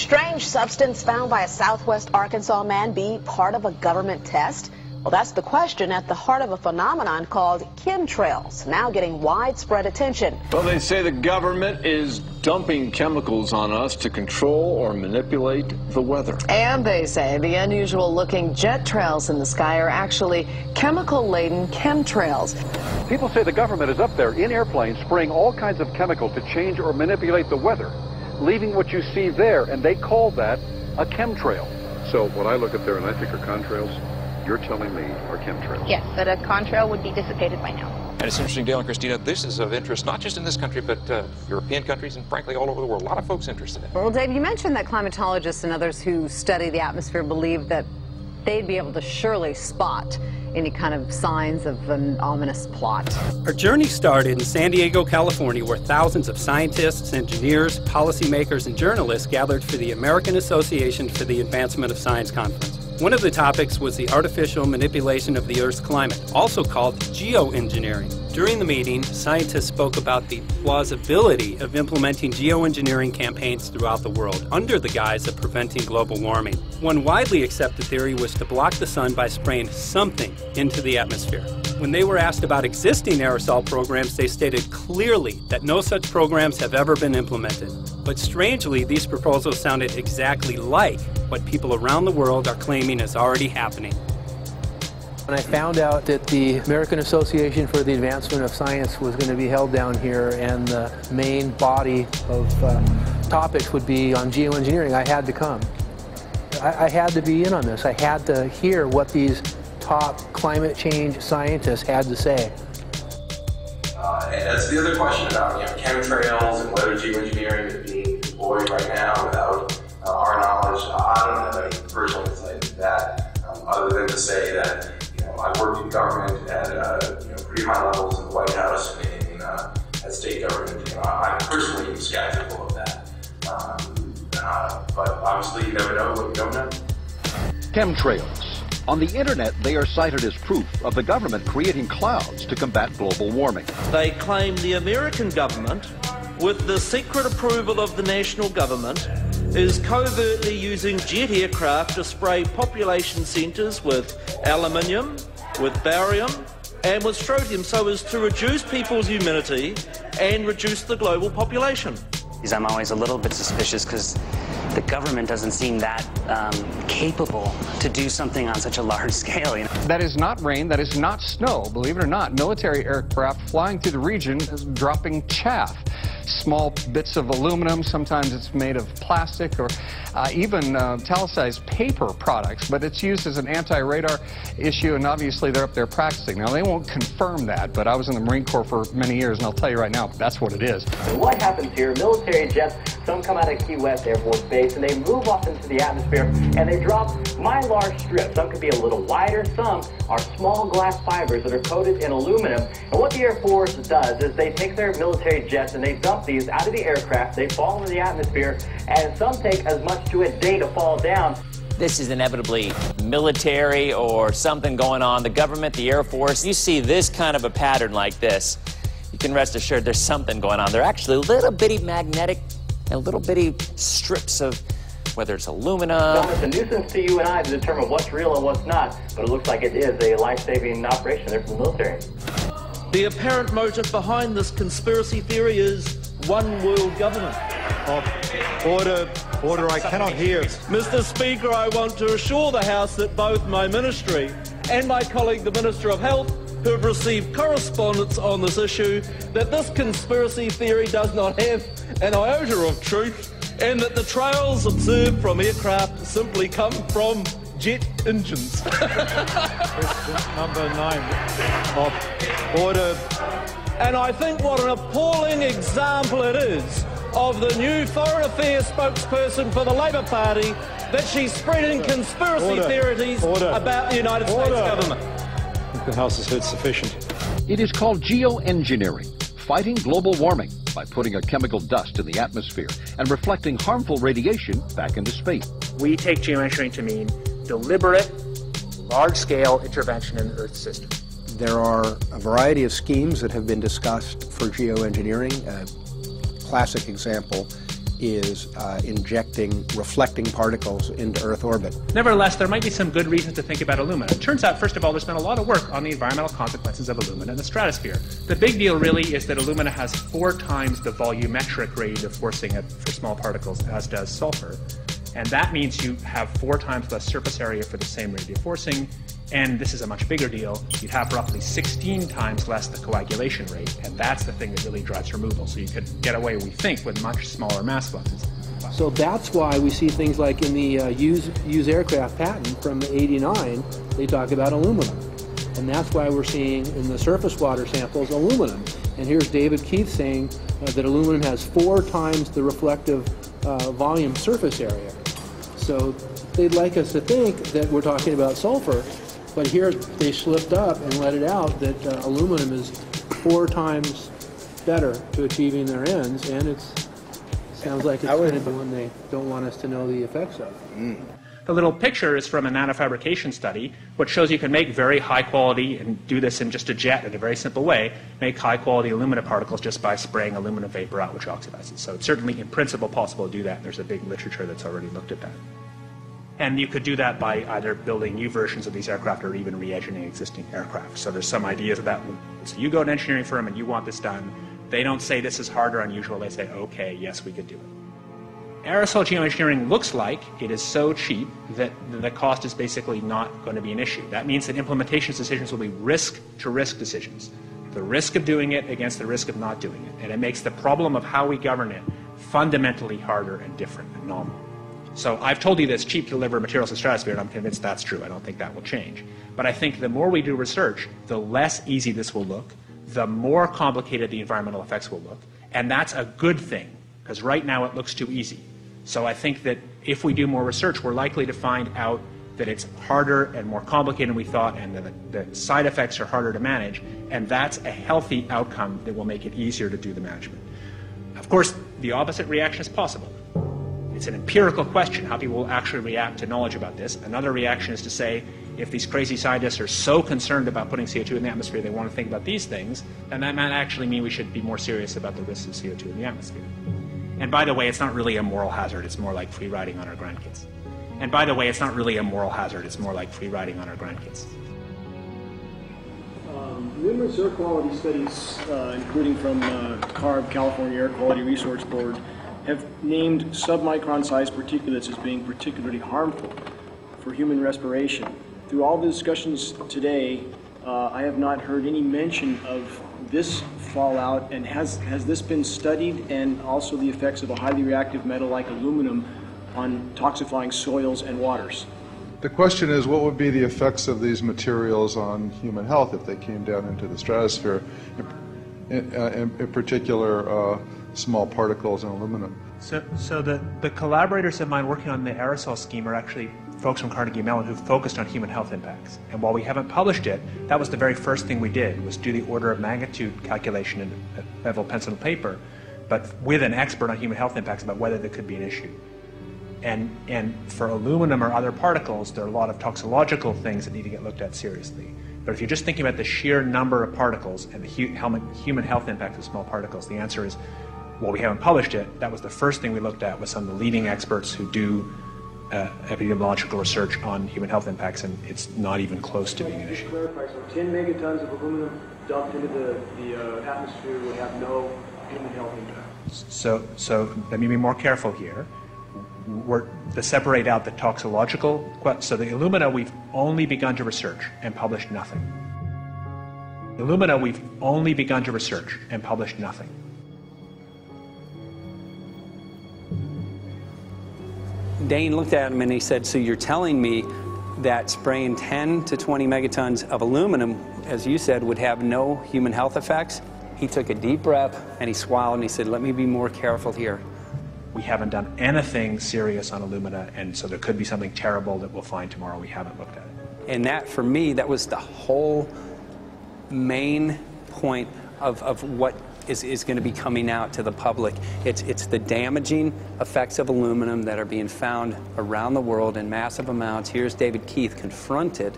strange substance found by a Southwest Arkansas man be part of a government test? Well, that's the question at the heart of a phenomenon called chemtrails, now getting widespread attention. Well, they say the government is dumping chemicals on us to control or manipulate the weather. And they say the unusual-looking jet trails in the sky are actually chemical-laden chemtrails. People say the government is up there in airplanes spraying all kinds of chemical to change or manipulate the weather, leaving what you see there, and they call that a chemtrail. So what I look at there and I think are contrails, you're telling me are chemtrails? Yes, that a contrail would be dissipated by now. And it's interesting, Dale and Christina, this is of interest not just in this country, but European countries and frankly all over the world. A lot of folks interested in it. Well, Dave, you mentioned that climatologists and others who study the atmosphere believe that they'd be able to surely spot any kind of signs of an ominous plot. Our journey started in San Diego, California, where thousands of scientists, engineers, policymakers, and journalists gathered for the American Association for the Advancement of Science Conference. One of the topics was the artificial manipulation of the Earth's climate, also called geoengineering. During the meeting, scientists spoke about the plausibility of implementing geoengineering campaigns throughout the world under the guise of preventing global warming. One widely accepted theory was to block the sun by spraying something into the atmosphere. When they were asked about existing aerosol programs, they stated clearly that no such programs have ever been implemented. But strangely, these proposals sounded exactly like what people around the world are claiming is already happening. When I found out that the American Association for the Advancement of Science was going to be held down here and the main body of topics would be on geoengineering, I had to come. I had to be in on this. I had to hear what these top climate change scientists had to say. And that's the other question about chemtrails and whether geoengineering is being deployed right now without our knowledge. I don't have any personal insight into that, other than to say that I worked in government at pretty high levels in the White House and in at state government. I'm personally skeptical of that. But obviously you never know what you don't know. Chemtrails. On the internet, they are cited as proof of the government creating clouds to combat global warming. They claim the American government, with the secret approval of the national government, is covertly using jet aircraft to spray population centres with aluminium, with barium and with strontium so as to reduce people's immunity and reduce the global population. I'm always a little bit suspicious because the government doesn't seem that capable to do something on such a large scale. That is not rain, that is not snow. Believe it or not, military aircraft flying through the region is dropping chaff. Small bits of aluminum, sometimes it's made of plastic or even talicized paper products, but it's used as an anti-radar issue, and obviously they're up there practicing. Now, they won't confirm that, but I was in the Marine Corps for many years, and I'll tell you right now, that's what it is. And what happens here, military jets, some come out of Key West Air Force Base, and they move off into the atmosphere, and they drop mylar strips. Some could be a little wider, some are small glass fibers that are coated in aluminum. And what the Air Force does is they take their military jets and they dump these out of the aircraft, they fall into the atmosphere, and some take as much to a day to fall down. This is inevitably military or something going on. The government, the Air Force, you see this kind of a pattern like this, you can rest assured there's something going on. They're actually little bitty magnetic and little bitty strips of, whether it's aluminum. Well, it's a nuisance to you and I to determine what's real and what's not, but it looks like it is a life-saving operation there from the military. The apparent motive behind this conspiracy theory is one world government. Order, I cannot hear. Mr. Speaker, I want to assure the House that both my ministry and my colleague, the Minister of Health, who have received correspondence on this issue, that this conspiracy theory does not have an iota of truth, and that the trails observed from aircraft simply come from jet engines. Question number 9 of order. And I think what an appalling example it is of the new Foreign Affairs spokesperson for the Labour Party that she's spreading conspiracy theories about the United States government. The House has heard sufficient. It is called geoengineering, fighting global warming by putting a chemical dust in the atmosphere and reflecting harmful radiation back into space. We take geoengineering to mean deliberate, large-scale intervention in the Earth's system. There are a variety of schemes that have been discussed for geoengineering. A classic example is injecting reflecting particles into Earth orbit. Nevertheless, there might be some good reasons to think about alumina. It turns out, first of all, there's been a lot of work on the environmental consequences of alumina in the stratosphere. The big deal really is that alumina has 4 times the volumetric rate of forcing for small particles as does sulfur. And that means you have 4 times less surface area for the same rate of forcing. And this is a much bigger deal. You'd have roughly 16 times less the coagulation rate, and that's the thing that really drives removal. So you could get away, we think, with much smaller mass fluxes. So that's why we see things like in the used aircraft patent from '89, they talk about aluminum. And that's why we're seeing in the surface water samples aluminum. And here's David Keith saying that aluminum has 4 times the reflective volume surface area. So they'd like us to think that we're talking about sulfur, but here they slipped up and let it out that aluminum is 4 times better to achieving their ends, and it sounds like it's going to be one they don't want us to know the effects of. The little picture is from a nanofabrication study, which shows you can make very high quality, and do this in just a jet in a very simple way, make high quality alumina particles just by spraying aluminum vapor out, which oxidizes. So it's certainly in principle possible to do that. There's a big literature that's already looked at that. And you could do that by either building new versions of these aircraft or even re-engineering existing aircraft. So there's some ideas of that. So you go to an engineering firm and you want this done. They don't say this is hard or unusual. They say, okay, yes, we could do it. Aerosol geoengineering looks like it is so cheap that the cost is basically not going to be an issue. That means that implementation decisions will be risk-to-risk decisions. The risk of doing it against the risk of not doing it. And it makes the problem of how we govern it fundamentally harder and different and novel. So I've told you that it's cheap to deliver materials to the stratosphere, and I'm convinced that's true. I don't think that will change. But I think the more we do research, the less easy this will look, the more complicated the environmental effects will look. And that's a good thing, because right now it looks too easy. So I think that if we do more research, we're likely to find out that it's harder and more complicated than we thought, and that the side effects are harder to manage. And that's a healthy outcome that will make it easier to do the management. Of course, the opposite reaction is possible. It's an empirical question, how people will actually react to knowledge about this. Another reaction is to say, if these crazy scientists are so concerned about putting CO2 in the atmosphere, they want to think about these things, then that might actually mean we should be more serious about the risks of CO2 in the atmosphere. And by the way, it's not really a moral hazard, it's more like free riding on our grandkids. And by the way, it's not really a moral hazard, it's more like free riding on our grandkids. Numerous air quality studies, including from CARB, California Air Quality Resource Board, have named submicron-sized particulates as being particularly harmful for human respiration. Through all the discussions today, I have not heard any mention of this fallout, and has this been studied, and also the effects of a highly reactive metal like aluminum on toxifying soils and waters? The question is, what would be the effects of these materials on human health if they came down into the stratosphere, in particular small particles and aluminum? So the collaborators of mine working on the aerosol scheme are actually folks from Carnegie Mellon who focused on human health impacts. And while we haven't published it, that was the very first thing we did, was do the order of magnitude calculation in level pencil and paper, but with an expert on human health impacts about whether there could be an issue. And for aluminum or other particles, there are a lot of toxicological things that need to get looked at seriously. But if you're just thinking about the sheer number of particles and the human health impact of small particles, the answer is, well, we haven't published it. That was the first thing we looked at with some of the leading experts who do epidemiological research on human health impacts, and it's not even close to being an issue. Clarify, so 10 megatons of aluminum dumped into the atmosphere would have no human health impact. So let me be more careful here. We're to separate out the toxicological. So the alumina, we've only begun to research and published nothing. Alumina, we've only begun to research and published nothing. Dane looked at him and he said, so you're telling me that spraying 10 to 20 megatons of aluminum, as you said, would have no human health effects? He took a deep breath and he swallowed and he said, let me be more careful here. We haven't done anything serious on alumina, and so there could be something terrible that we'll find tomorrow. We haven't looked at it. And that, for me, that was the whole main point of what is going to be coming out to the public. It's the damaging effects of aluminum that are being found around the world in massive amounts. Here's David Keith confronted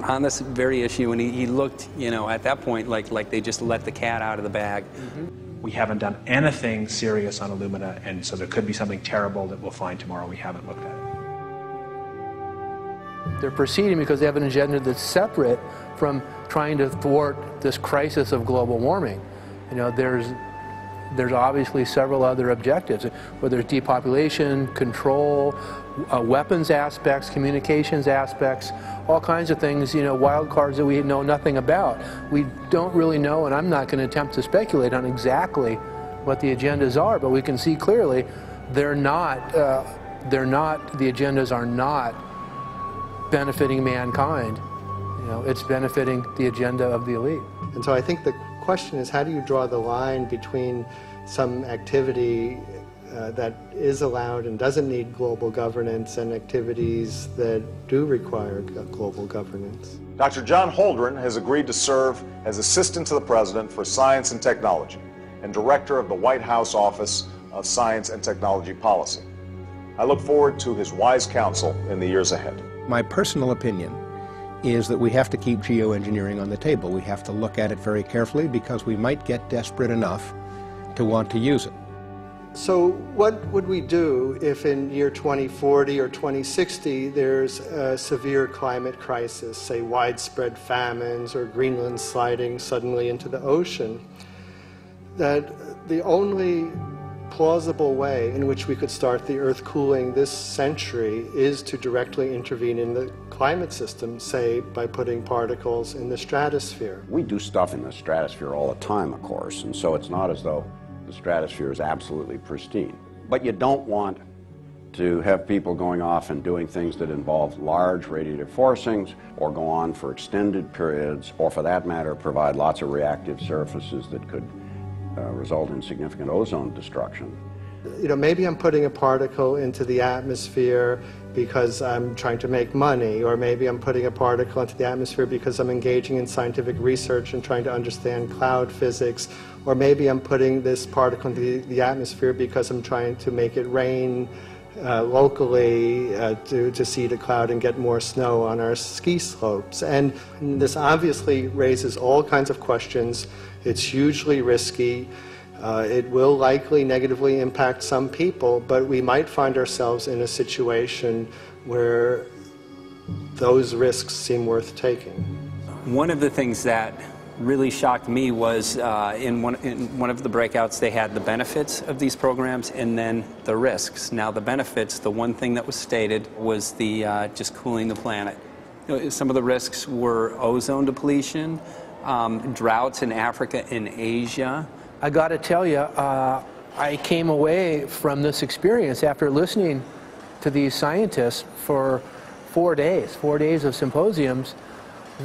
on this very issue, and he looked, you know, at that point like they just let the cat out of the bag. Mm-hmm. we haven't done anything serious on Illumina, and so there could be something terrible that we'll find tomorrow. We haven't looked at it. They're proceeding because they have an agenda that's separate from trying to thwart this crisis of global warming. You know, there's obviously several other objectives, whether it's depopulation, control, weapons aspects, communications aspects, all kinds of things, you know, wild cards that we know nothing about. We don't really know, and I'm not going to attempt to speculate on exactly what the agendas are, but we can see clearly the agendas are not benefiting mankind. You know, it's benefiting the agenda of the elite. And so I think the question is, how do you draw the line between some activity that is allowed and doesn't need global governance and activities that do require global governance? Dr. John Holdren has agreed to serve as Assistant to the President for Science and Technology and Director of the White House Office of Science and Technology Policy. I look forward to his wise counsel in the years ahead. My personal opinion is that we have to keep geoengineering on the table. We have to look at it very carefully because we might get desperate enough to want to use it. So what would we do if in year 2040 or 2060 there's a severe climate crisis, say widespread famines or Greenland sliding suddenly into the ocean? That the only plausible way in which we could start the Earth cooling this century is to directly intervene in the climate system, say by putting particles in the stratosphere. We do stuff in the stratosphere all the time, of course, and so it's not as though the stratosphere is absolutely pristine. But you don't want to have people going off and doing things that involve large radiative forcings or go on for extended periods, or for that matter provide lots of reactive surfaces that could result in significant ozone destruction. You know, maybe I'm putting a particle into the atmosphere because I'm trying to make money, or maybe I'm putting a particle into the atmosphere because I'm engaging in scientific research and trying to understand cloud physics, or maybe I'm putting this particle into the atmosphere because I'm trying to make it rain locally to seed a cloud and get more snow on our ski slopes. And this obviously raises all kinds of questions. It's hugely risky. It will likely negatively impact some people, but we might find ourselves in a situation where those risks seem worth taking. One of the things that really shocked me was in one of the breakouts they had the benefits of these programs and then the risks. Now the benefits, the one thing that was stated was the just cooling the planet. You know, some of the risks were ozone depletion, droughts in Africa and Asia. I got to tell you, I came away from this experience after listening to these scientists for 4 days of symposiums,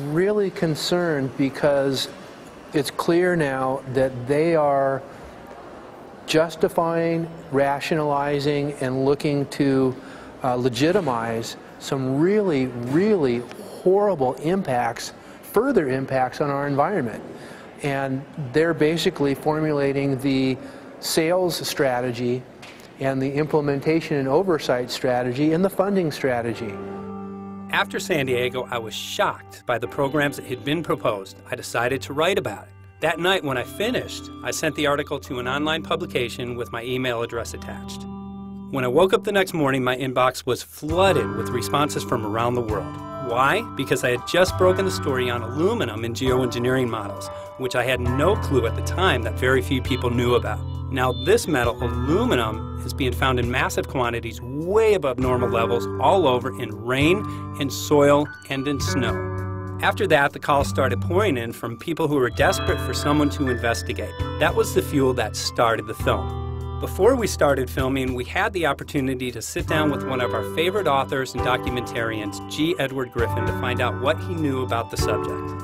really concerned because it's clear now that they are justifying, rationalizing, and looking to legitimize some really, really horrible impacts, further impacts on our environment. And they're basically formulating the sales strategy and the implementation and oversight strategy and the funding strategy. After San Diego, I was shocked by the programs that had been proposed. I decided to write about it. That night when I finished, I sent the article to an online publication with my email address attached. When I woke up the next morning, my inbox was flooded with responses from around the world. Why? Because I had just broken the story on aluminum in geoengineering models, which I had no clue at the time that very few people knew about. Now this metal, aluminum, is being found in massive quantities way above normal levels all over in rain, in soil, and in snow. After that, the calls started pouring in from people who were desperate for someone to investigate. That was the fuel that started the film. Before we started filming, we had the opportunity to sit down with one of our favorite authors and documentarians, G. Edward Griffin, to find out what he knew about the subject.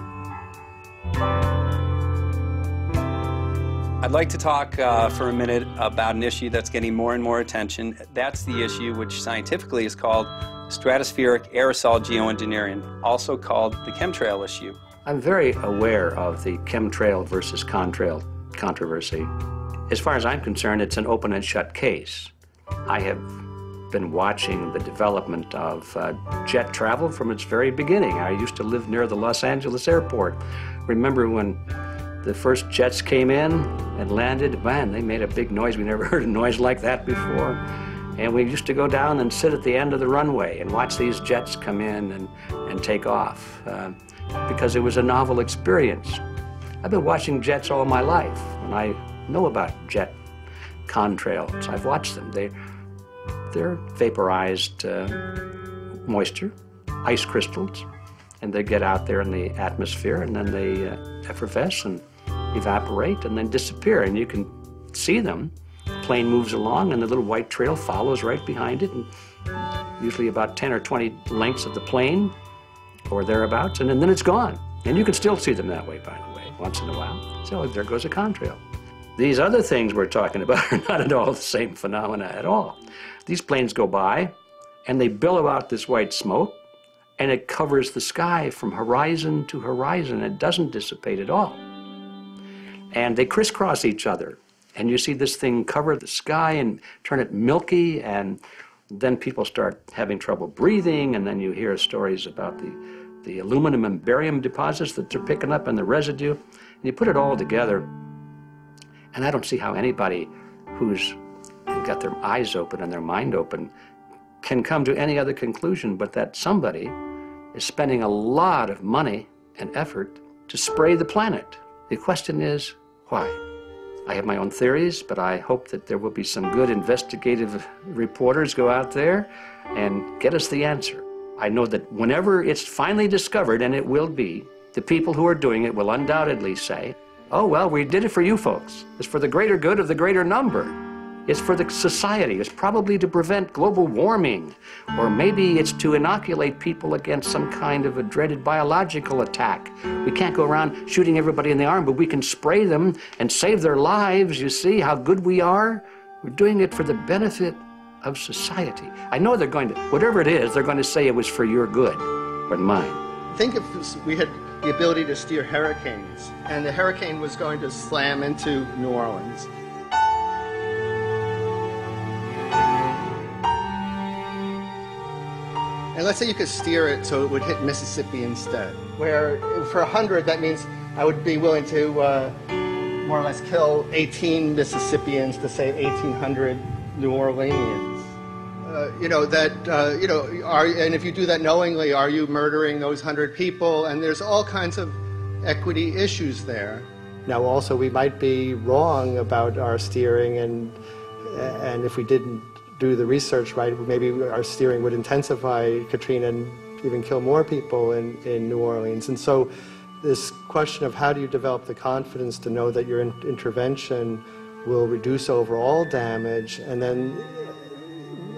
I'd like to talk for a minute about an issue that's getting more and more attention. That's the issue which scientifically is called stratospheric aerosol geoengineering, also called the chemtrail issue. I'm very aware of the chemtrail versus contrail controversy. As far as I'm concerned, it's an open and shut case. I have been watching the development of jet travel from its very beginning. I used to live near the Los Angeles airport. Remember when The first jets came in and landed. Man, they made a big noise. We never heard a noise like that before. And we used to go down and sit at the end of the runway and watch these jets come in and take off because it was a novel experience. I've been watching jets all my life, and I know about jet contrails. I've watched them. They're vaporized moisture, ice crystals, and they get out there in the atmosphere, and then they effervesce and evaporate and then disappear, and you can see them. The plane moves along, and the little white trail follows right behind it, and usually about 10 or 20 lengths of the plane or thereabouts, and then it's gone. And you can still see them that way, by the way, once in a while. So there goes a contrail. These other things we're talking about are not at all the same phenomena at all. These planes go by, and they billow out this white smoke, and it covers the sky from horizon to horizon. It doesn't dissipate at all. And they crisscross each other. And you see this thing cover the sky and turn it milky, and then people start having trouble breathing, and then you hear stories about the aluminum and barium deposits that they're picking up and the residue. And you put it all together, and I don't see how anybody who's got their eyes open and their mind open can come to any other conclusion but that somebody is spending a lot of money and effort to spray the planet. The question is, why? I have my own theories, but I hope that there will be some good investigative reporters go out there and get us the answer. I know that whenever it's finally discovered, and it will be, the people who are doing it will undoubtedly say, oh, well, we did it for you folks. It's for the greater good of the greater number. It's for the society. It's probably to prevent global warming. Or maybe it's to inoculate people against some kind of a dreaded biological attack. We can't go around shooting everybody in the arm, but we can spray them and save their lives. You see how good we are? We're doing it for the benefit of society. I know they're going to, whatever it is, they're going to say it was for your good, but mine. Think if we had the ability to steer hurricanes, and the hurricane was going to slam into New Orleans. And let's say you could steer it so it would hit Mississippi instead, where for 100, that means I would be willing to more or less kill 18 Mississippians to save 1,800 New Orleanians. And if you do that knowingly, are you murdering those 100 people? And there's all kinds of equity issues there. Now, also, we might be wrong about our steering, and if we didn't do the research right, maybe our steering would intensify Katrina and even kill more people in New Orleans. And so this question of how do you develop the confidence to know that your intervention will reduce overall damage, and then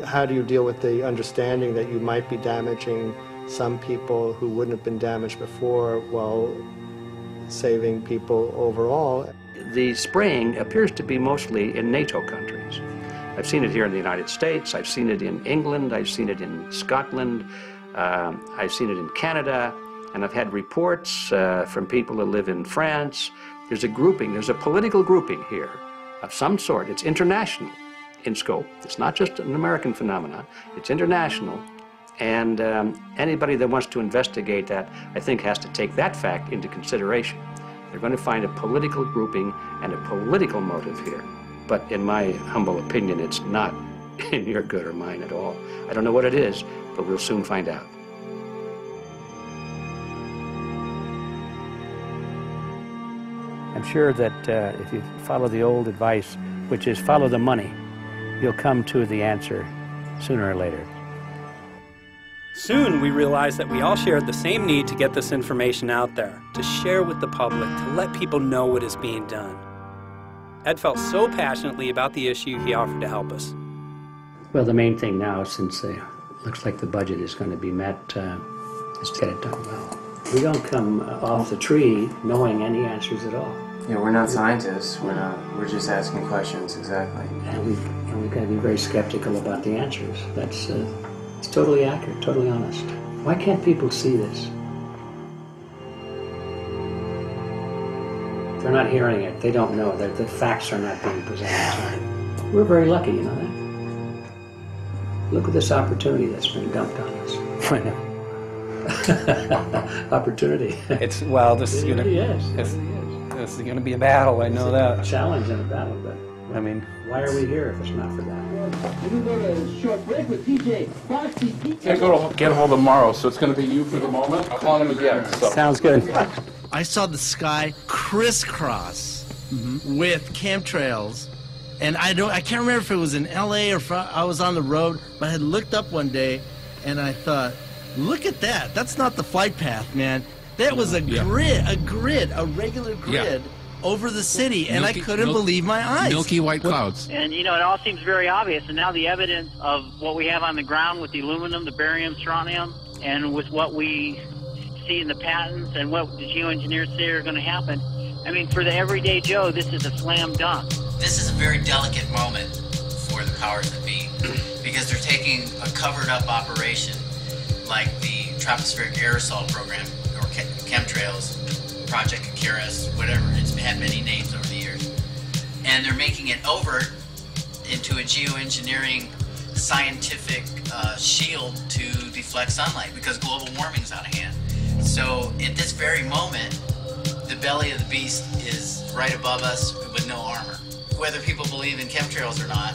how do you deal with the understanding that you might be damaging some people who wouldn't have been damaged before while saving people overall? The spraying appears to be mostly in NATO countries. I've seen it here in the United States, I've seen it in England, I've seen it in Scotland, I've seen it in Canada, and I've had reports from people who live in France. There's a grouping, there's a political grouping here of some sort. It's international in scope. It's not just an American phenomenon, it's international. And anybody that wants to investigate that, I think, has to take that fact into consideration. They're going to find a political grouping and a political motive here. But in my humble opinion, it's not in your good or mine at all. I don't know what it is, but we'll soon find out. I'm sure that if you follow the old advice, which is follow the money, you'll come to the answer sooner or later. Soon we realized that we all shared the same need to get this information out there, to share with the public, to let people know what is being done. Ed felt so passionately about the issue, he offered to help us. Well, the main thing now, since it looks like the budget is going to be met, is to get it done well. We don't come off the tree knowing any answers at all. Yeah, we're not scientists. We're just asking questions, exactly. And we've got to be very skeptical about the answers. That's it's totally accurate, totally honest. Why can't people see this? They're not hearing it. They don't know. The facts are not being presented. We're very lucky, you know that? Look at this opportunity that's been dumped on us. I know. Opportunity. It's, well, this, It really is. It's, This is going to be a battle, I know that. A challenge and a battle, but I mean, why are we here if it's not for that? Can't go to get hold of Morrow, so it's going to be you for the moment. I'll call him again. So. Sounds good. I saw the sky crisscross with chemtrails, and I can't remember if it was in LA or if I was on the road, but I had looked up one day and I thought, look at that. That's not the flight path, man. That was a grid, a regular grid over the city, and I couldn't believe my eyes. Milky white clouds. And, you know, it all seems very obvious, and now the evidence of what we have on the ground with the aluminum, the barium, strontium, and with what we see in the patents and what the geoengineers say are going to happen, I mean, for the everyday Joe, this is a slam dunk. This is a very delicate moment for the powers that be, because they're taking a covered-up operation like the tropospheric aerosol program, or chemtrails, Project Icarus, whatever, it's had many names over the years. And they're making it overt into a geoengineering scientific shield to deflect sunlight because global warming's out of hand. So at this very moment, the belly of the beast is right above us with no armor. Whether people believe in chemtrails or not,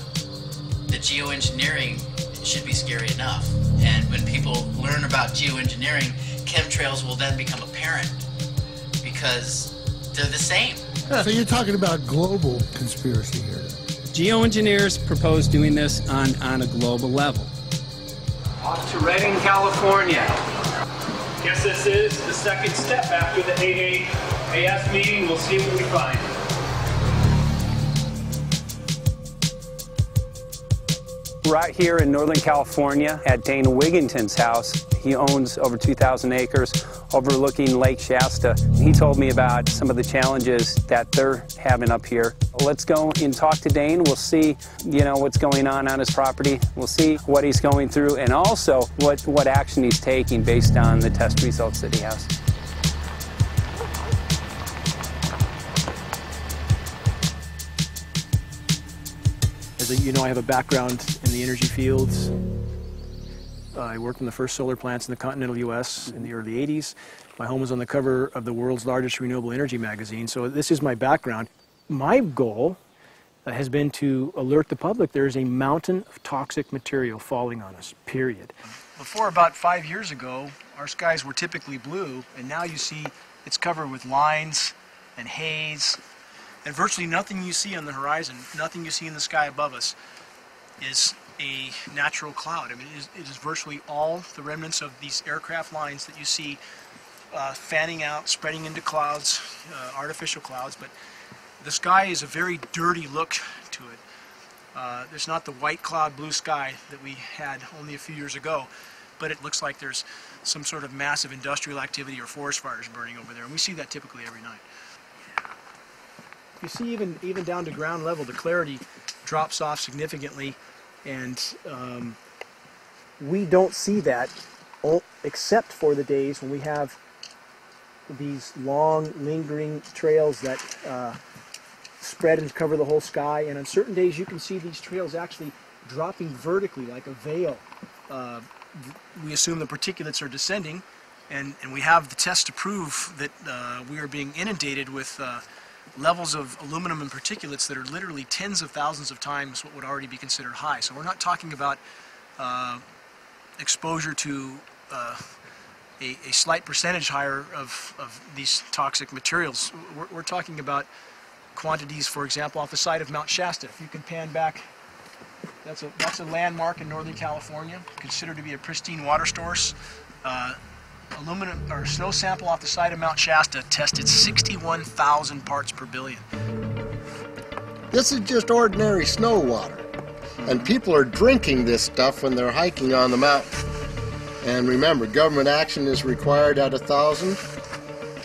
the geoengineering should be scary enough. And when people learn about geoengineering, chemtrails will then become apparent because they're the same. So you're talking about global conspiracy here. Geoengineers propose doing this on a global level. Off to Redding, California. Guess this is the second step after the 8 AS meeting. We'll see what we find. Right here in Northern California at Dana Wigington's house. He owns over 2,000 acres overlooking Lake Shasta. He told me about some of the challenges that they're having up here. Let's go and talk to Dane. We'll see, you know, what's going on his property. We'll see what he's going through and also what action he's taking based on the test results that he has. As you know, I have a background in the energy fields. I worked in the first solar plants in the continental U.S. in the early 80s. My home was on the cover of the world's largest renewable energy magazine, so this is my background. My goal has been to alert the public there is a mountain of toxic material falling on us, period. Before about 5 years ago, our skies were typically blue, and now you see it's covered with lines and haze, and virtually nothing you see on the horizon, nothing you see in the sky above us is a natural cloud. I mean, it is virtually all the remnants of these aircraft lines that you see fanning out, spreading into clouds, artificial clouds, but the sky is a very dirty look to it. There's not the white cloud blue sky that we had only a few years ago, but it looks like there's some sort of massive industrial activity or forest fires burning over there, and we see that typically every night. You see even down to ground level, the clarity drops off significantly, and we don't see that except for the days when we have these long, lingering trails that spread and cover the whole sky, and on certain days you can see these trails actually dropping vertically like a veil. We assume the particulates are descending, and we have the tests to prove that we are being inundated with levels of aluminum and particulates that are literally tens of thousands of times what would already be considered high. So we're not talking about exposure to a slight percentage higher of these toxic materials. We're talking about quantities, for example, off the side of Mount Shasta. If you can pan back, that's a landmark in Northern California, considered to be a pristine water source. Aluminum or snow sample off the side of Mount Shasta tested 61,000 parts per billion. This is just ordinary snow water, and people are drinking this stuff when they're hiking on the mountain. And remember, government action is required at 1,000.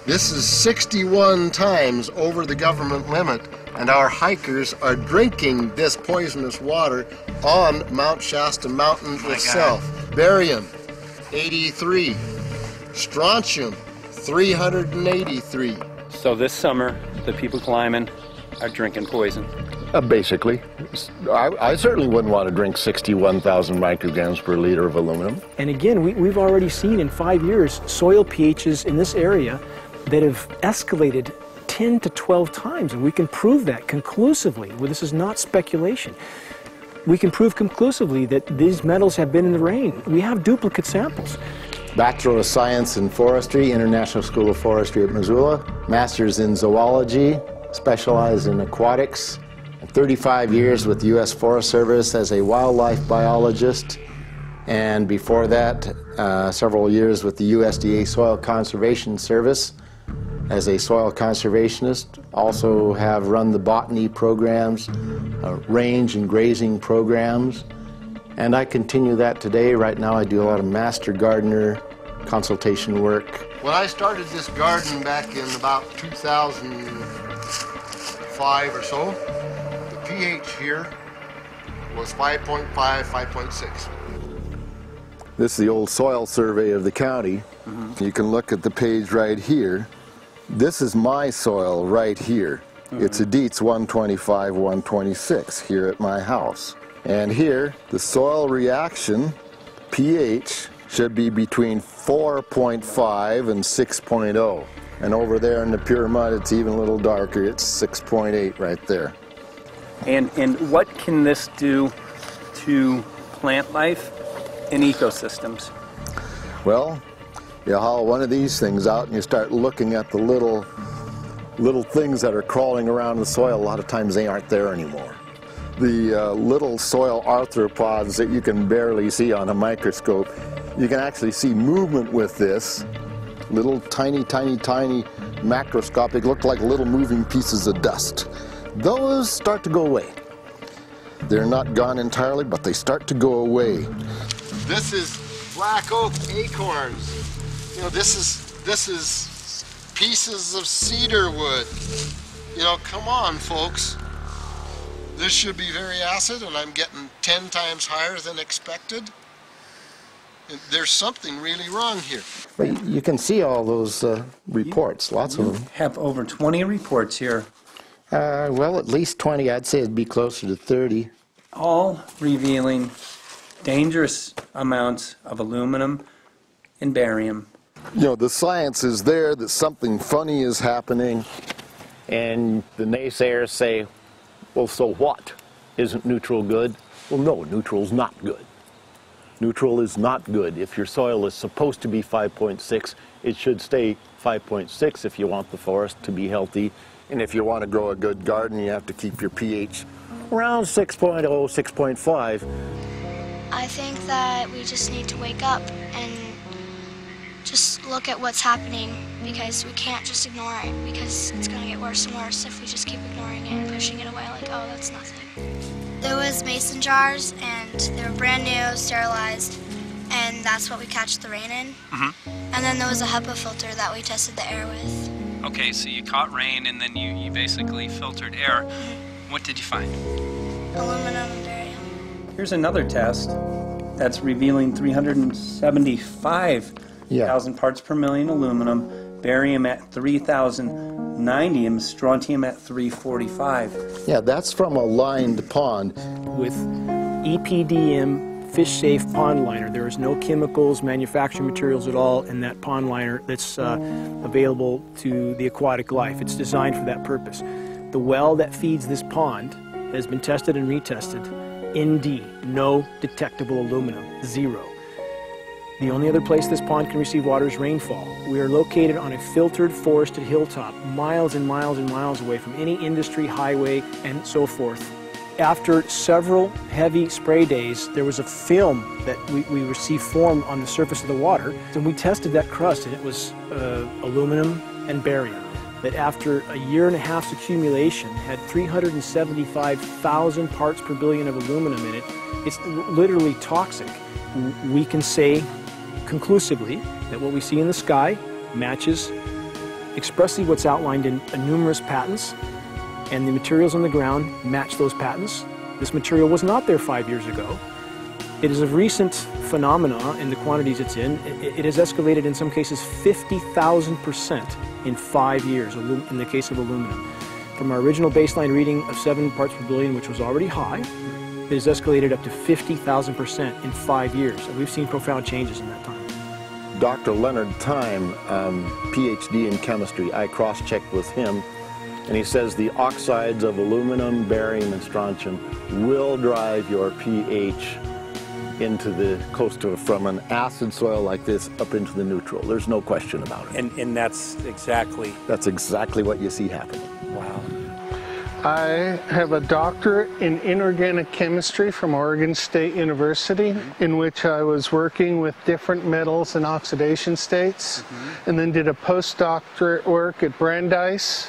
This is 61 times over the government limit, and our hikers are drinking this poisonous water on Mount Shasta Mountain itself. Barium, 83. Strontium, 383. So this summer, the people climbing are drinking poison. Basically. I certainly wouldn't want to drink 61,000 micrograms per liter of aluminum. And again, we've already seen in 5 years soil pHs in this area that have escalated 10 to 12 times, and we can prove that conclusively. Well, this is not speculation. We can prove conclusively that these metals have been in the rain. We have duplicate samples. Bachelor of Science in Forestry, International School of Forestry at Missoula. Master's in Zoology, specialized in aquatics. 35 years with the U.S. Forest Service as a wildlife biologist. And before that, several years with the USDA Soil Conservation Service as a soil conservationist. Also have run the botany programs, range and grazing programs. And I continue that today. Right now I do a lot of master gardener consultation work. When I started this garden back in about 2005 or so, the pH here was 5.5, 5.6. This is the old soil survey of the county. You can look at the page right here. This is my soil right here. It's a Dietz 125, 126 here at my house. And here, the soil reaction pH should be between 4.5 and 6.0. And over there in the pure mud, it's even a little darker. It's 6.8 right there. And what can this do to plant life and ecosystems? Well, you haul one of these things out and you start looking at the little things that are crawling around the soil. A lot of times they aren't there anymore. The little soil arthropods that you can barely see on a microscope, you can actually see movement with this. Little tiny, tiny, tiny macroscopic, look like little moving pieces of dust. Those start to go away. They're not gone entirely, but they start to go away. This is black oak acorns. You know, this is pieces of cedar wood. You know, come on, folks. This should be very acid, and I'm getting 10 times higher than expected. There's something really wrong here. But you can see all those reports, lots of them. Have over 20 reports here. Well, at least 20. I'd say it'd be closer to 30. All revealing dangerous amounts of aluminum and barium. You know, the science is there that something funny is happening, and the naysayers say, well, so what? Isn't neutral good? Well, no, neutral's not good. Neutral is not good. If your soil is supposed to be 5.6, it should stay 5.6 if you want the forest to be healthy. And if you want to grow a good garden, you have to keep your pH around 6.0, 6.5. I think that we just need to wake up and just look at what's happening, because we can't just ignore it, because it's going to get worse and worse if we just keep ignoring it and pushing it away like, oh, that's nothing. There was mason jars, and they were brand new, sterilized, and that's what we catch the rain in. And then there was a HEPA filter that we tested the air with. Okay, so you caught rain and then you basically filtered air. What did you find? Aluminum and barium. Here's another test that's revealing 375,000 parts per million aluminum, barium at 3,090, and strontium at 345. Yeah, that's from a lined pond. With EPDM fish-safe pond liner. There is no chemicals, manufacturing materials at all in that pond liner that's available to the aquatic life. It's designed for that purpose. The well that feeds this pond has been tested and retested. ND, no detectable aluminum, 0. The only other place this pond can receive water is rainfall. We are located on a filtered, forested hilltop, miles and miles and miles away from any industry, highway, and so forth. After several heavy spray days, there was a film that we received formed on the surface of the water, and we tested that crust, and it was aluminum and barium. That after a year and a half's accumulation had 375,000 parts per billion of aluminum in it. It's literally toxic. We can say conclusively that what we see in the sky matches expressly what's outlined in numerous patents, and the materials on the ground match those patents. This material was not there 5 years ago. It is a recent phenomena in the quantities it's in. It has escalated in some cases 50,000% in 5 years in the case of aluminum. From our original baseline reading of 7 parts per billion, which was already high, it has escalated up to 50,000% in 5 years. And we've seen profound changes in that time. Dr. Leonard Time, PhD in chemistry, I cross-checked with him And he says the oxides of aluminum, barium, and strontium will drive your pH into the coastal, from an acid soil like this up into the neutral. There's no question about it. And that's exactly... That's exactly what you see happening. Wow. I have a doctorate in inorganic chemistry from Oregon State University, in which I was working with different metals and oxidation states, and then did a postdoctorate work at Brandeis,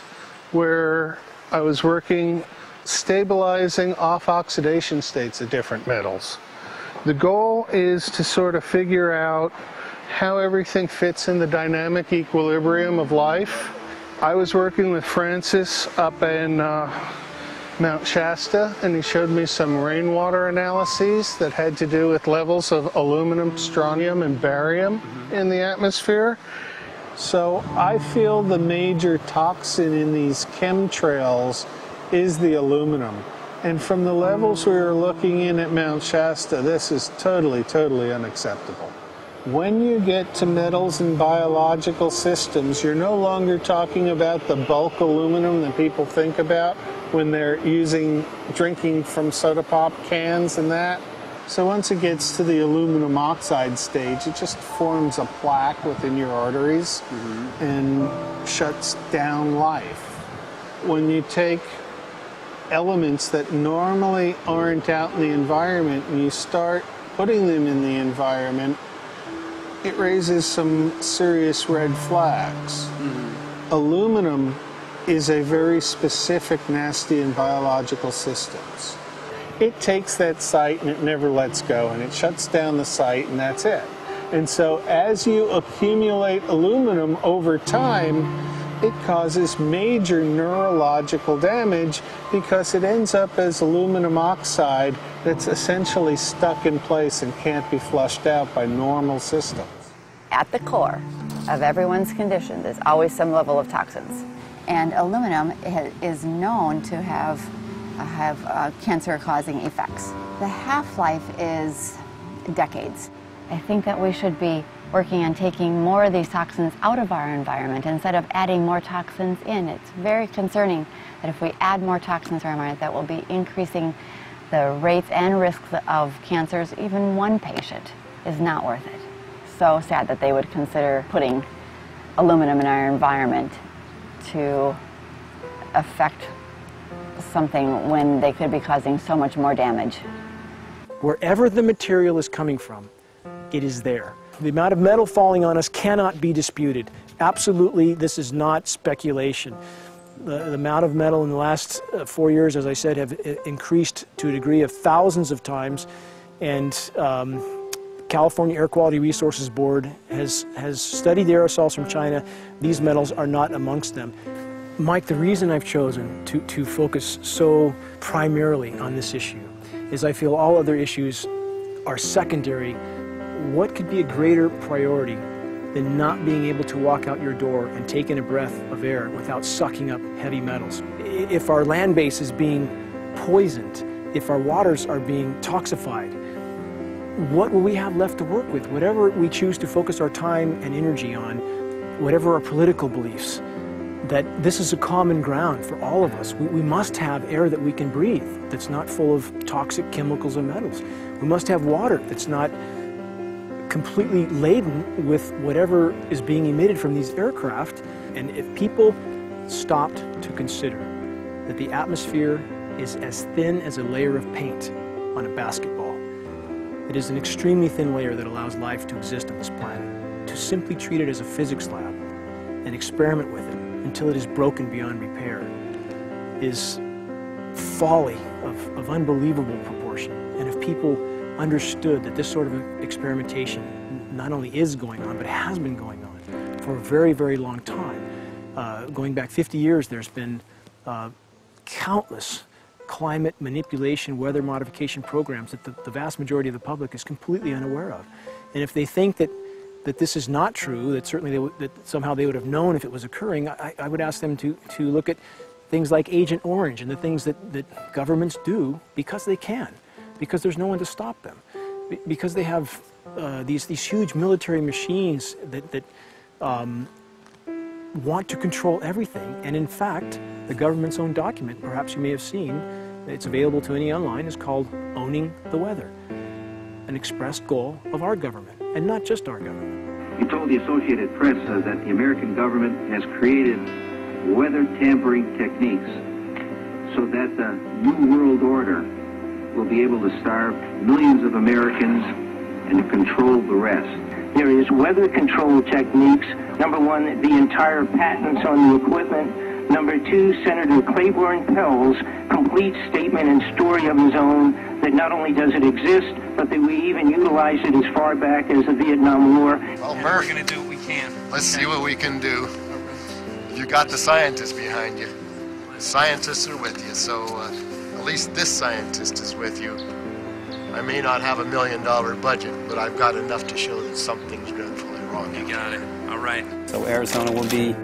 where I was working stabilizing off oxidation states of different metals. The goal is to sort of figure out how everything fits in the dynamic equilibrium of life. I was working with Francis up in Mount Shasta, and he showed me some rainwater analyses that had to do with levels of aluminum, strontium, and barium in the atmosphere. So I feel the major toxin in these chemtrails is the aluminum. And from the levels we were looking in at Mount Shasta, this is totally, totally unacceptable. When you get to metals and biological systems, you're no longer talking about the bulk aluminum that people think about when they're drinking from soda pop cans and that. So once it gets to the aluminum oxide stage, it just forms a plaque within your arteries and shuts down life. When you take elements that normally aren't out in the environment and you start putting them in the environment, it raises some serious red flags. Aluminum is a very specific, nasty and biological systems. It takes that site and it never lets go, and it shuts down the site, and that's it. And so as you accumulate aluminum over time, it causes major neurological damage because it ends up as aluminum oxide that's essentially stuck in place and can't be flushed out by normal systems. At the core of everyone's condition, there's always some level of toxins. And aluminum is known to have cancer-causing effects. The half-life is decades. I think that we should be working on taking more of these toxins out of our environment instead of adding more toxins in. It's very concerning that if we add more toxins to our environment, that will be increasing the rates and risks of cancers. Even one patient is not worth it. So sad that they would consider putting aluminum in our environment to affect something when they could be causing so much more damage. Wherever the material is coming from, it is there. The amount of metal falling on us cannot be disputed. Absolutely, this is not speculation. The amount of metal in the last 4 years, as I said, have increased to a degree of thousands of times, and California Air Quality Resources Board has studied the aerosols from China. These metals are not amongst them. Mike, the reason I've chosen to focus so primarily on this issue is I feel all other issues are secondary. What could be a greater priority than not being able to walk out your door and take in a breath of air without sucking up heavy metals? If our land base is being poisoned, if our waters are being toxified, what will we have left to work with? Whatever we choose to focus our time and energy on, whatever our political beliefs, that this is a common ground for all of us. We must have air that we can breathe that's not full of toxic chemicals and metals. We must have water that's not completely laden with whatever is being emitted from these aircraft. And if people stopped to consider that the atmosphere is as thin as a layer of paint on a basketball, it is an extremely thin layer that allows life to exist on this planet, to simply treat it as a physics lab and experiment with it until it is broken beyond repair is folly of unbelievable proportion. And if people understood that this sort of experimentation not only is going on, but has been going on for a very, very long time. Going back 50 years, there's been countless climate manipulation, weather modification programs that the vast majority of the public is completely unaware of. And if they think that this is not true, that certainly that somehow they would have known if it was occurring, I would ask them to look at things like Agent Orange and the things that governments do because they can, because there's no one to stop them, because they have these huge military machines that want to control everything. And in fact, the government's own document, perhaps you may have seen, it's available to any online, is called Owning the Weather, an expressed goal of our government, and not just our government. He told the Associated Press that the American government has created weather tampering techniques so that the New World Order will be able to starve millions of Americans and to control the rest. There is weather control techniques. Number one, the entire patents on the equipment. Number two, Senator Claiborne Pell's complete statement and story of his own that not only does it exist, but that we even utilized it as far back as the Vietnam War. Well, Murph, we're going to do what we can. Let's see what we can do. You got the scientists behind you. The scientists are with you, so at least this scientist is with you. I may not have $1 million budget, but I've got enough to show that something's dreadfully wrong. You got it. All right. So Arizona will be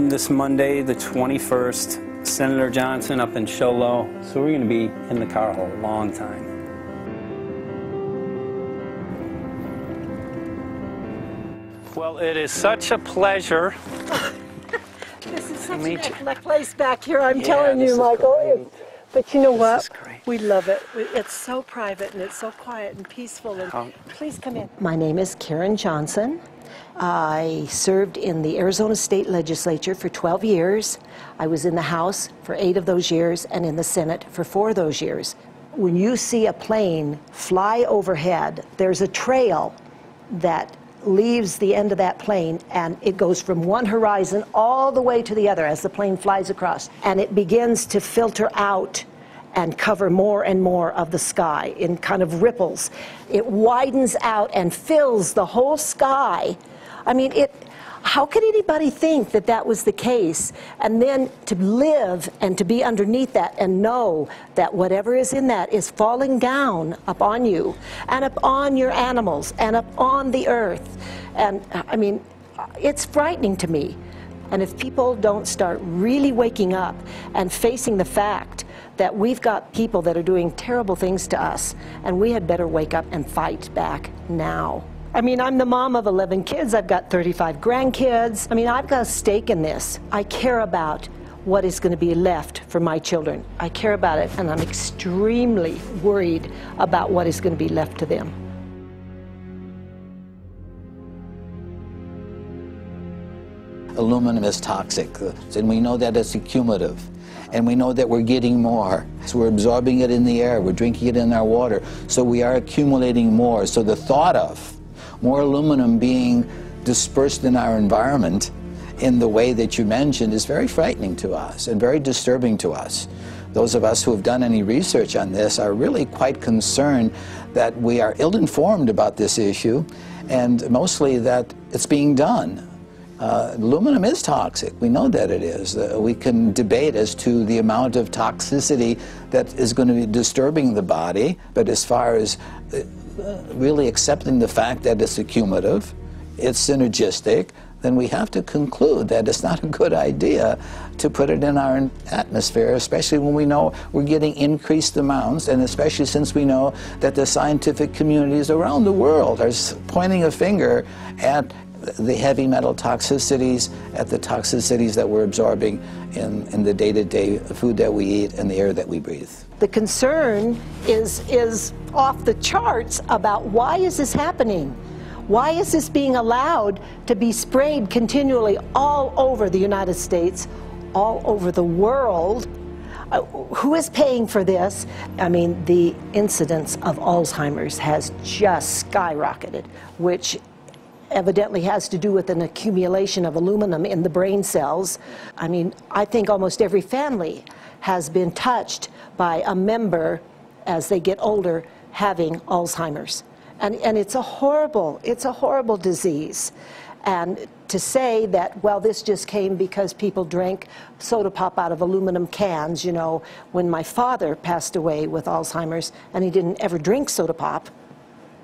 this Monday, the 21st. Senator Johnson up in Show Low. So we're going to be in the car a long time. Well, it is such a pleasure. This is such an excellent place back here, I'm telling you, Michael. But you know what? We love it. It's so private and it's so quiet and peaceful. And please come in. My name is Karen Johnson. I served in the Arizona State Legislature for 12 years. I was in the House for 8 of those years and in the Senate for 4 of those years. When you see a plane fly overhead, there's a trail that leaves the end of that plane, and it goes from one horizon all the way to the other as the plane flies across, and it begins to filter out and cover more and more of the sky in kind of ripples. It widens out and fills the whole sky. I mean, how could anybody think that that was the case? And then to live and to be underneath that and know that whatever is in that is falling down upon you and upon your animals and upon the earth. And I mean, it's frightening to me. And if people don't start really waking up and facing the fact that we've got people that are doing terrible things to us, and we had better wake up and fight back now. I mean, I'm the mom of 11 kids. I've got 35 grandkids. I mean, I've got a stake in this. I care about what is going to be left for my children. I care about it, and I'm extremely worried about what is going to be left to them. Aluminum is toxic, and we know that it's accumulative. And we know that we're getting more. So we're absorbing it in the air, we're drinking it in our water. So we are accumulating more. So the thought of more aluminum being dispersed in our environment in the way that you mentioned is very frightening to us and very disturbing to us. Those of us who have done any research on this are really quite concerned that we are ill-informed about this issue, and mostly that it's being done. Aluminum is toxic. We know that it is. We can debate as to the amount of toxicity that is going to be disturbing the body, but as far as really accepting the fact that it's accumulative, it's synergistic, then we have to conclude that it's not a good idea to put it in our atmosphere, especially when we know we're getting increased amounts, and especially since we know that the scientific communities around the world are pointing a finger at the heavy metal toxicities, at the toxicities that we're absorbing in the day-to-day food that we eat and the air that we breathe. The concern is off the charts about why is this happening? Why is this being allowed to be sprayed continually all over the United States, all over the world? Who is paying for this? I mean, the incidence of Alzheimer's has just skyrocketed, which evidently has to do with an accumulation of aluminum in the brain cells. I mean, I think almost every family has been touched by a member as they get older having Alzheimer's. And it's a horrible disease. And to say that, well, this just came because people drank soda pop out of aluminum cans, you know, when my father passed away with Alzheimer's and he didn't ever drink soda pop,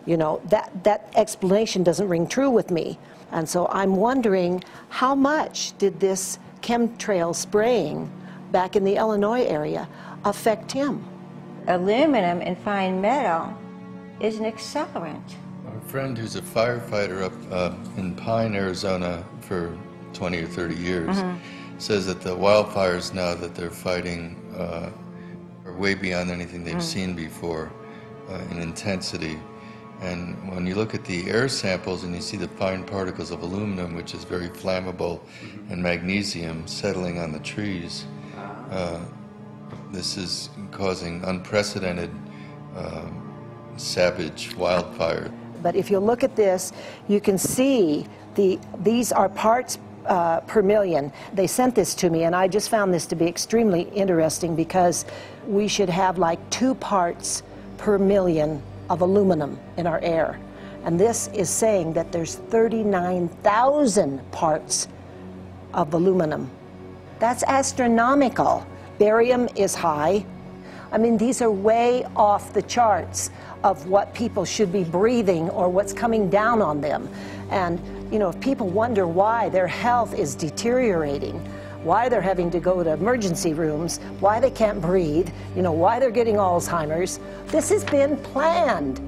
you know, that explanation doesn't ring true with me. And so I'm wondering, how much did this chemtrail spraying back in the Illinois area affect him? Aluminum and fine metal is an accelerant. friend who's a firefighter up in Pine, Arizona for 20 or 30 years says that the wildfires now that they're fighting are way beyond anything they've seen before in intensity. And when you look at the air samples and you see the fine particles of aluminum, which is very flammable, and magnesium settling on the trees, this is causing unprecedented savage wildfire. But if you look at this, you can see these are parts per million. They sent this to me, and I just found this to be extremely interesting because we should have like 2 parts per million of aluminum in our air. And this is saying that there's 39,000 parts of aluminum. That's astronomical. Barium is high. I mean, these are way off the charts of what people should be breathing or what's coming down on them. And, you know, if people wonder why their health is deteriorating, why they're having to go to emergency rooms, why they can't breathe, you know, why they're getting Alzheimer's, this has been planned.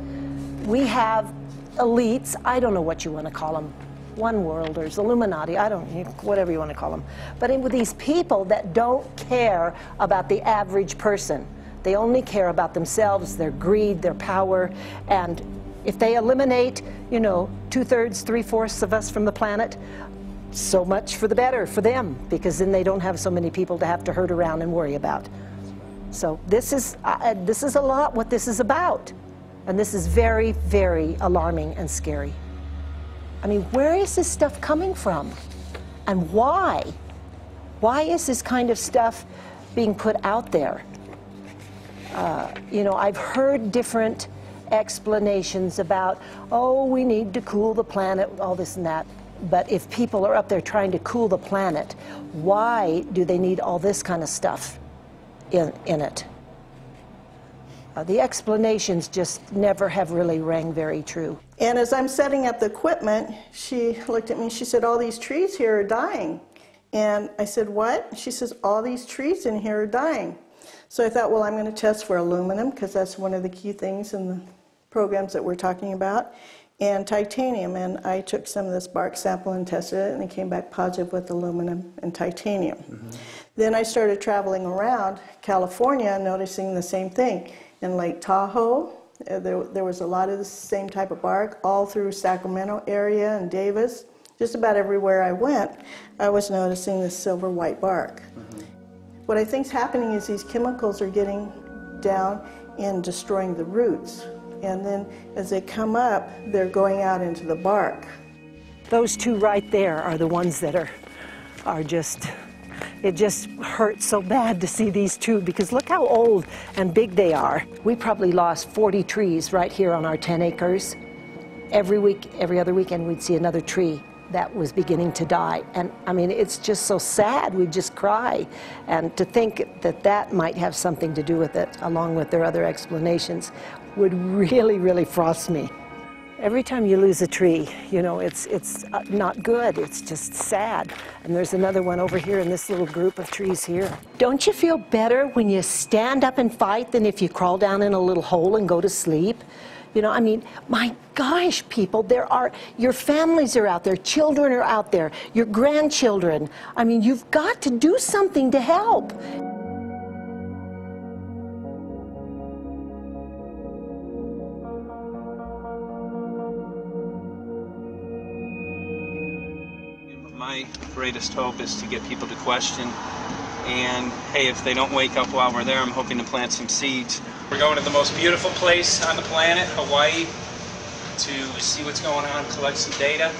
We have elites, I don't know what you want to call them, one worlders, Illuminati, I don't know, whatever you want to call them. But with these people that don't care about the average person. They only care about themselves, their greed, their power, and if they eliminate, you know, 2/3, 3/4 of us from the planet, so much for the better for them, because then they don't have so many people to have to herd around and worry about. So this is a lot what this is about, and this is very, very alarming and scary. I mean, where is this stuff coming from, and why? Why is this kind of stuff being put out there? You know, I've heard different explanations about, oh, we need to cool the planet, all this and that. But if people are up there trying to cool the planet, why do they need all this kind of stuff in it? The explanations just never have really rang very true. And as I'm setting up the equipment, she looked at me and she said, all these trees here are dying. And I said, what? She says, all these trees in here are dying. So I thought, well, I'm going to test for aluminum, because that's one of the key things in the programs that we're talking about, and titanium. And I took some of this bark sample and tested it, and it came back positive with aluminum and titanium. Then I started traveling around California, noticing the same thing. In Lake Tahoe, there was a lot of the same type of bark, all through Sacramento area and Davis. Just about everywhere I went, I was noticing this silver-white bark. What I think is happening is these chemicals are getting down and destroying the roots. And then as they come up, they're going out into the bark. Those 2 right there are the ones that are just, it just hurts so bad to see these 2, because look how old and big they are. We probably lost 40 trees right here on our 10 acres. Every week, every other weekend, we'd see another tree that was beginning to die. And I mean, it's just so sad, we just cry. And to think that that might have something to do with it, along with their other explanations, would really, really frost me. Every time you lose a tree, you know, it's not good, it's just sad. And there's another one over here in this little group of trees here. Don't you feel better when you stand up and fight than if you crawl down in a little hole and go to sleep? You know, I mean, my gosh, people, your families are out there, children are out there, your grandchildren. I mean, you've got to do something to help. My greatest hope is to get people to question. And hey, if they don't wake up while we're there, I'm hoping to plant some seeds. We're going to the most beautiful place on the planet, Hawaii, to see what's going on, collect some data.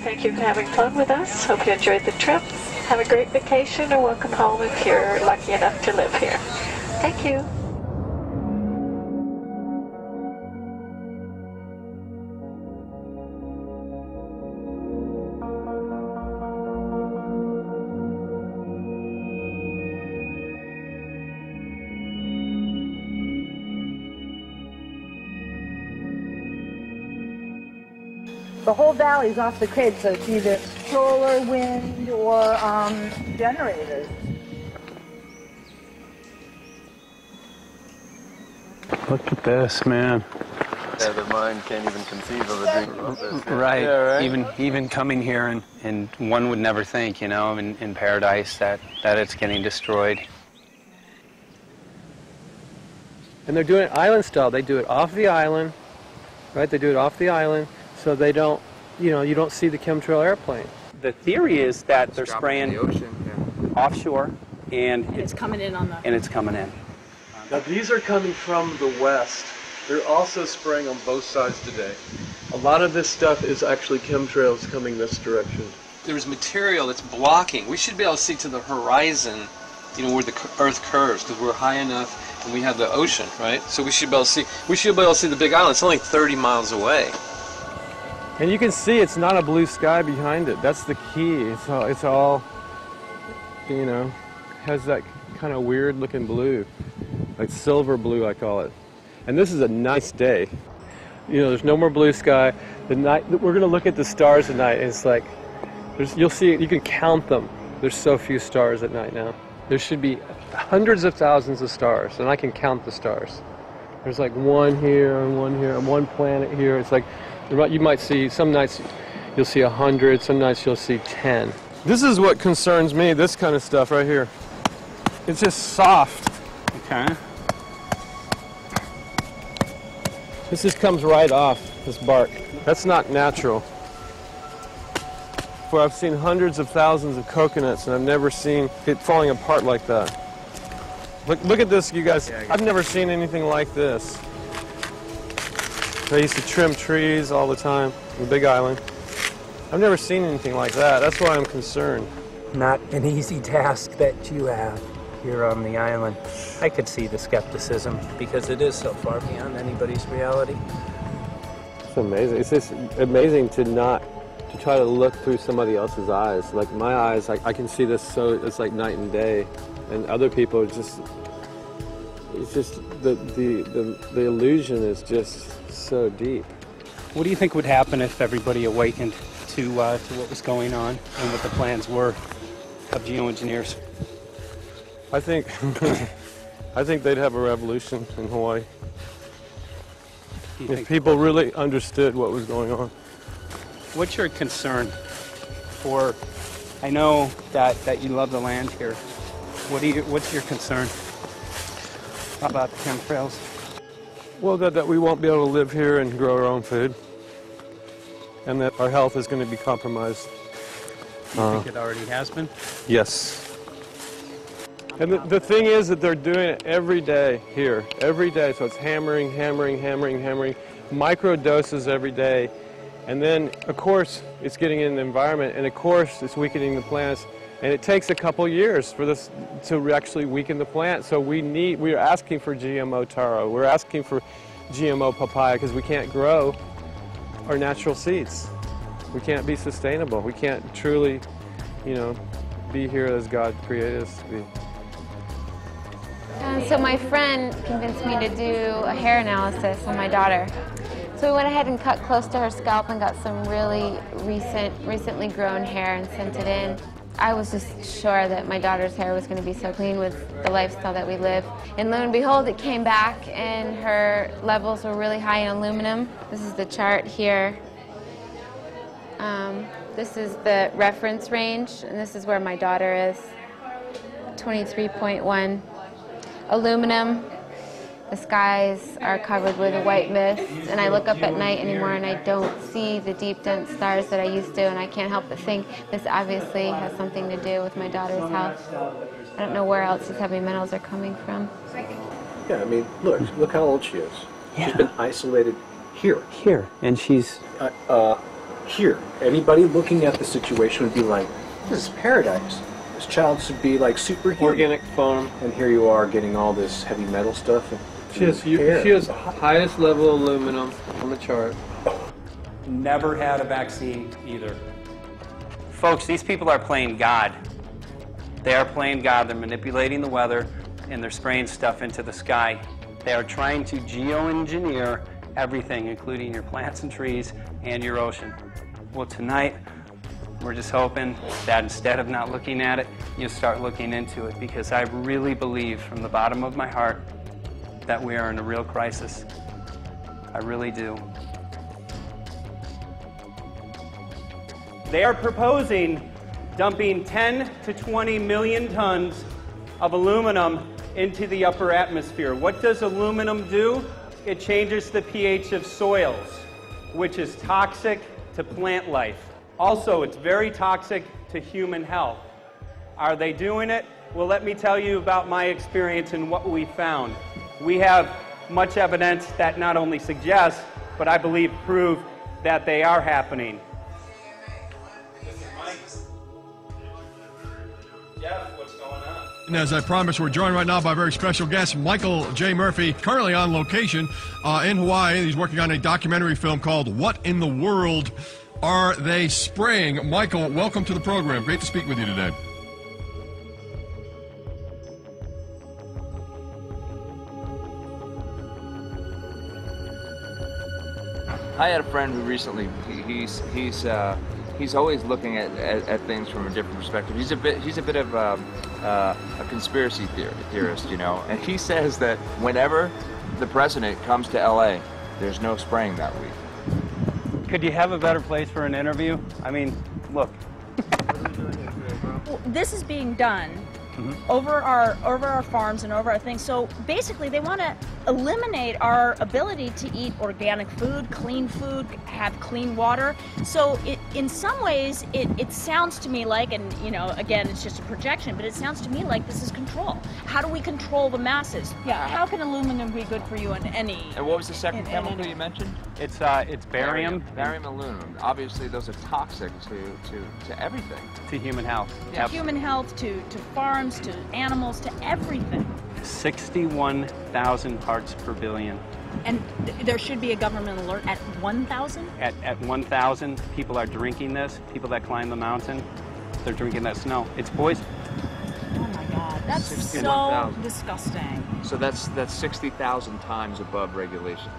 Thank you for having fun with us. Hope you enjoyed the trip. Have a great vacation and welcome home if you're lucky enough to live here. Thank you. The whole valley's off the grid, so it's either solar, wind, or generators. Look at this, man. Yeah, the mind can't even conceive of a dream of this. Right. Yeah, right. Even coming here, and one would never think, you know, in paradise that it's getting destroyed. And they're doing it island style. They do it off the island, right? They do it off the island, so they don't, you know, you don't see the chemtrail airplane. The theory is that they're spraying offshore, and It's coming in on the... and it's coming in. Now these are coming from the west. They're also spraying on both sides today. A lot of this stuff is actually chemtrails coming this direction. There's material that's blocking. We should be able to see to the horizon, you know, where the Earth curves, because we're high enough and we have the ocean, right? So we should be able to see. We should be able to see the Big Island. It's only 30 miles away. And you can see it's not a blue sky behind it. That's the key. It's all, you know, has that kind of weird looking blue, like silver blue, I call it. And this is a nice day. You know, there's no more blue sky. The night, we're gonna look at the stars at night, and it's like, you'll see, you can count them. There's so few stars at night now. There should be hundreds of thousands of stars, and I can count the stars. There's like one here, and one planet here. It's like, you might see, some nights you'll see 100, some nights you'll see 10. This is what concerns me, this kind of stuff right here. It's just soft. Okay. This just comes right off, this bark. That's not natural. For I've seen hundreds of thousands of coconuts, and I've never seen it falling apart like that. Look at this, you guys. I've never seen anything like this. I used to trim trees all the time on the Big Island. I've never seen anything like that. That's why I'm concerned. Not an easy task that you have here on the island. I could see the skepticism because it is so far beyond anybody's reality. It's amazing. It's just amazing to try to look through somebody else's eyes. Like my eyes, I can see this, so it's like night and day. And other people, it's just the illusion is just so deep. What do you think would happen if everybody awakened to what was going on and what the plans were of geoengineers? I think they'd have a revolution in Hawaii. If people really understood what was going on. What's your concern for, I know that you love the land here. What's your concern about the chemtrails? Well, that we won't be able to live here and grow our own food. And that our health is going to be compromised. Do you think it already has been? Yes. And the thing is that they're doing it every day here, every day. So it's hammering, micro doses every day. And then, of course, it's getting in the environment, and of course, it's weakening the plants. And it takes a couple years for this to actually weaken the plant. So we are asking for GMO taro. We're asking for GMO papaya because we can't grow our natural seeds. We can't be sustainable. We can't truly, you know, be here as God created us to be. So my friend convinced me to do a hair analysis on my daughter. So we went ahead and cut close to her scalp and got some really recently grown hair and sent it in. I was just sure that my daughter's hair was going to be so clean with the lifestyle that we live. And lo and behold, it came back and her levels were really high in aluminum. This is the chart here. This is the reference range, and this is where my daughter is, 23.1. Aluminum. The skies are covered with a white mist, and I look up at night anymore and I don't see the deep, dense stars that I used to, and I can't help but think this obviously has something to do with my daughter's health. I don't know where else these heavy metals are coming from. Yeah, I mean, look how old she is. Yeah. She's been isolated here. Here, and she's... here. Anybody looking at the situation would be like, this is paradise. This child should be like superhuman. Organic farm. And here you are getting all this heavy metal stuff. She has highest level aluminum on the chart. Never had a vaccine either. Folks, these people are playing God. They are playing God. They're manipulating the weather and they're spraying stuff into the sky. They are trying to geoengineer everything, including your plants and trees and your ocean. Well, tonight, we're just hoping that instead of not looking at it, you'll start looking into it, because I really believe from the bottom of my heart that we are in a real crisis. I really do. They are proposing dumping 10 to 20 million tons of aluminum into the upper atmosphere. What does aluminum do? It changes the pH of soils, which is toxic to plant life. Also, it's very toxic to human health. Are they doing it? Well, let me tell you about my experience and what we found. We have much evidence that not only suggests, but I believe prove that they are happening. Jeff, what's going on? And as I promised, we're joined right now by a very special guest, Michael J. Murphy, currently on location in Hawaii. He's working on a documentary film called What in the World Are They Spraying? Michael, welcome to the program. Great to speak with you today. I had a friend who recently, he's always looking at things from a different perspective. He's a bit of a conspiracy theorist, you know, and he says that whenever the president comes to LA, there's no spraying that week. Could you have a better place for an interview? I mean, look. Well, this is being done over our farms and over our things. So basically, they want to eliminate our ability to eat organic food, have clean water. So in some ways, it sounds to me like, and you know, again, it's just a projection, but it sounds to me like this is control. How do we control the masses? Yeah. How can aluminum be good for you in any? And what was the second chemical you mentioned? It's barium. Barium aluminum. Obviously, those are toxic to everything. To human health. To human health, to farms, to animals, to everything. 61,000 parts per billion. And there should be a government alert at 1,000? At 1,000, people are drinking this. People that climb the mountain, they're drinking that snow. It's poison. Oh my God, that's so disgusting. So that's 60,000 times above regulation.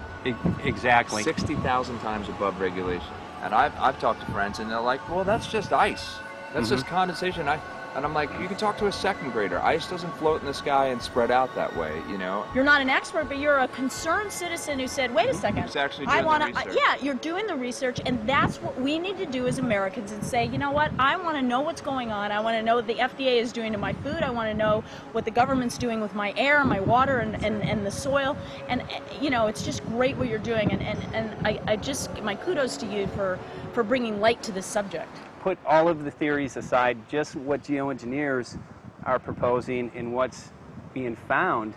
Exactly. 60,000 times above regulation. And I've talked to friends, and they're like, well, that's just ice. That's just condensation. And I'm like, you can talk to a second grader. Ice doesn't float in the sky and spread out that way, you know? You're not an expert, but you're a concerned citizen who said, wait a second. Who's actually doing the research. Yeah, you're doing the research, and that's what we need to do as Americans and say, you know what, I want to know what's going on. I want to know what the FDA is doing to my food. I want to know what the government's doing with my air, my water, and the soil. And, you know, it's just great what you're doing, and I just, my kudos to you for bringing light to this subject. Put all of the theories aside, just what geoengineers are proposing and what's being found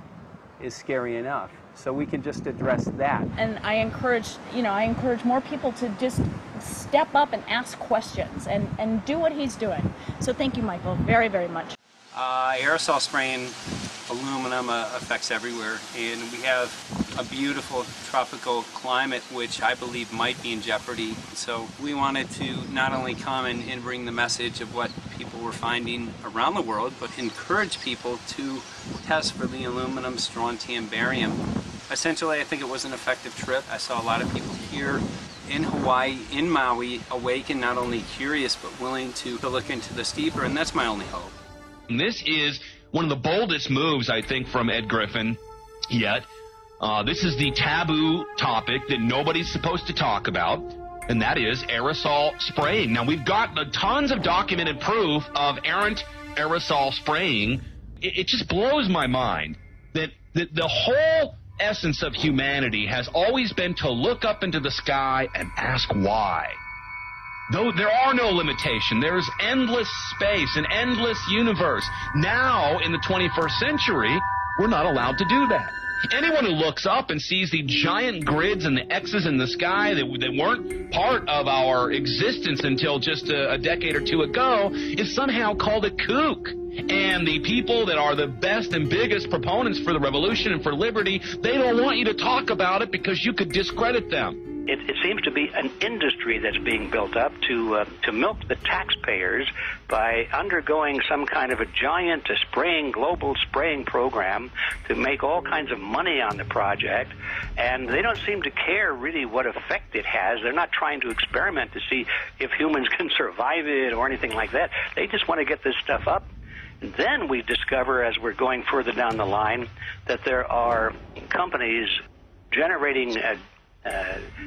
is scary enough. So we can just address that. And I encourage more people to just step up and ask questions and do what he's doing. So thank you, Michael, very, very much. Aerosol spraying aluminum affects everywhere, and we have a beautiful tropical climate which I believe might be in jeopardy. So we wanted to not only come and bring the message of what people were finding around the world, but encourage people to test for the aluminum, strontium, barium. Essentially, I think it was an effective trip. I saw a lot of people here in Hawaii, in Maui, awakened, not only curious, but willing to look into this deeper, and that's my only hope. This is one of the boldest moves, I think, from Ed Griffin yet. This is the taboo topic that nobody's supposed to talk about, and that is aerosol spraying. Now, we've got tons of documented proof of errant aerosol spraying. It just blows my mind that the whole essence of humanity has always been to look up into the sky and ask why. Though there are no limitation, there's endless space, an endless universe. Now, in the 21st century, we're not allowed to do that. Anyone who looks up and sees the giant grids and the X's in the sky that weren't part of our existence until just a decade or two ago is somehow called a kook. And the people that are the best and biggest proponents for the revolution and for liberty, they don't want you to talk about it because you could discredit them. It seems to be an industry that's being built up to milk the taxpayers by undergoing some kind of a giant global spraying program to make all kinds of money on the project, and they don't seem to care really what effect it has. They're not trying to experiment to see if humans can survive it or anything like that. They just want to get this stuff up. And then we discover, as we're going further down the line, that there are companies generating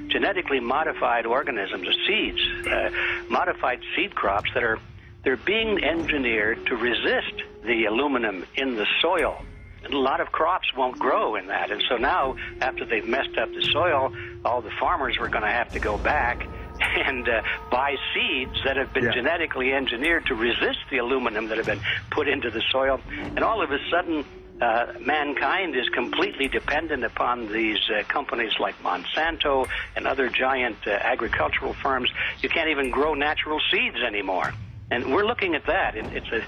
genetically modified organisms, or seeds, modified seed crops they're being engineered to resist the aluminum in the soil. And a lot of crops won't grow in that. And so now, after they've messed up the soil, all the farmers were going to have to go back and buy seeds that have been genetically engineered to resist the aluminum that have been put into the soil. And all of a sudden, mankind is completely dependent upon these companies like Monsanto and other giant agricultural firms. You can't even grow natural seeds anymore. And we're looking at that. It's a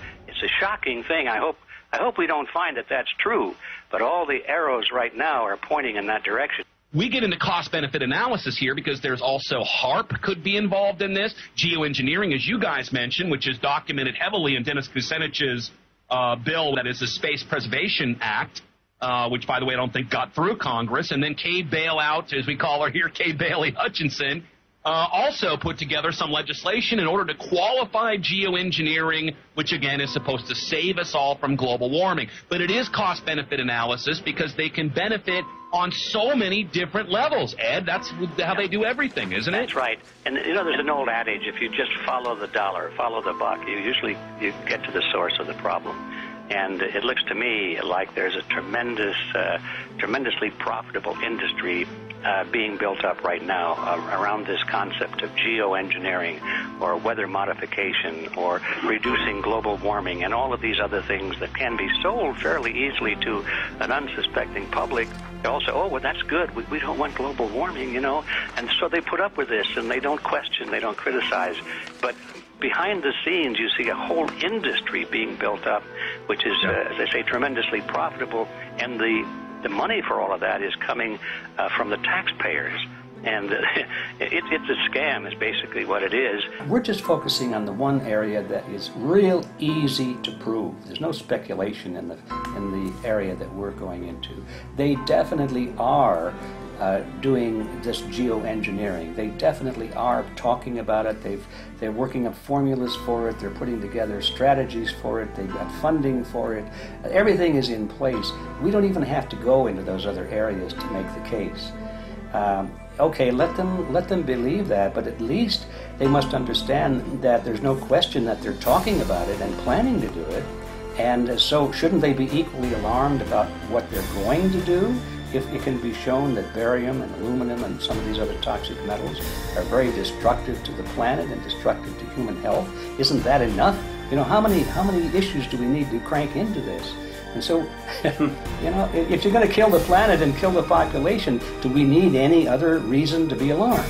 shocking thing. I hope we don't find that that's true. But all the arrows right now are pointing in that direction. We get into cost-benefit analysis here because there's also HARP could be involved in this. Geoengineering, as you guys mentioned, which is documented heavily in Dennis Kucinich's bill, that is the Space Preservation Act, which, by the way, I don't think got through Congress. And then Kay Bailout, as we call her here, Kay Bailey Hutchinson, also put together some legislation in order to qualify geoengineering, which, again, is supposed to save us all from global warming. But it is cost-benefit analysis because they can benefit on so many different levels. Ed, that's how they do everything, isn't it? That's right. And, you know, there's an old adage, if you just follow the dollar, follow the buck, you get to the source of the problem. And it looks to me like there's a tremendously profitable industry being built up right now around this concept of geoengineering or weather modification or reducing global warming and all of these other things that can be sold fairly easily to an unsuspecting public. They all say, oh, well, that's good. We don't want global warming, you know. And so they put up with this, and they don't question, they don't criticize. But behind the scenes, you see a whole industry being built up, which is, as I say, tremendously profitable. And the money for all of that is coming from the taxpayers. And it's a scam is basically what it is. We're just focusing on the one area that is real easy to prove. There's no speculation in the area that we're going into. They definitely are doing this geoengineering. They definitely are talking about it. They're working up formulas for it. They're putting together strategies for it. They've got funding for it. Everything is in place. We don't even have to go into those other areas to make the case. Okay, let them believe that, but at least they must understand that there's no question that they're talking about it and planning to do it. And so shouldn't they be equally alarmed about what they're going to do if it can be shown that barium and aluminum and some of these other toxic metals are very destructive to the planet and destructive to human health? Isn't that enough? You know, how many issues do we need to crank into this? And so, you know, if you're going to kill the planet and kill the population, do we need any other reason to be alarmed?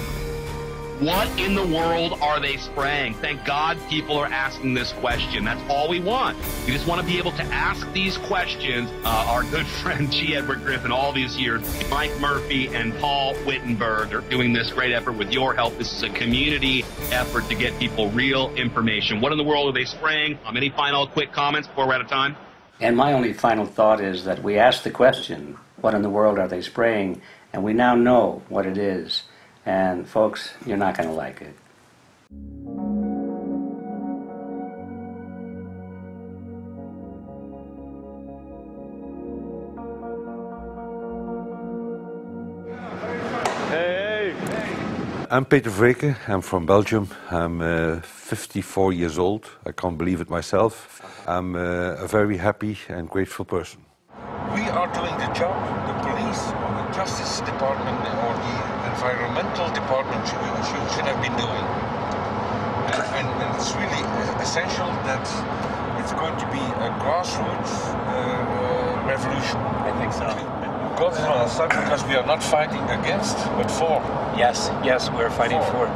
What in the world are they spraying? Thank God people are asking this question. That's all we want. We just want to be able to ask these questions. Our good friend G. Edward Griffin, all these years, Mike Murphy and Paul Wittenberg are doing this great effort with your help. This is a community effort to get people real information. What in the world are they spraying? Any final quick comments before we're out of time? And my only final thought is that we asked the question, what in the world are they spraying? And we now know what it is. And folks, you're not going to like it. I'm Peter Vreke. I'm from Belgium. I'm 54 years old. I can't believe it myself. I'm a very happy and grateful person. We are doing the job the police or the Justice Department or the Environmental Department should have been doing. And it's really essential that it's going to be a grassroots revolution. I think so. God is on our side because we are not fighting against, but for. Yes, we're fighting for.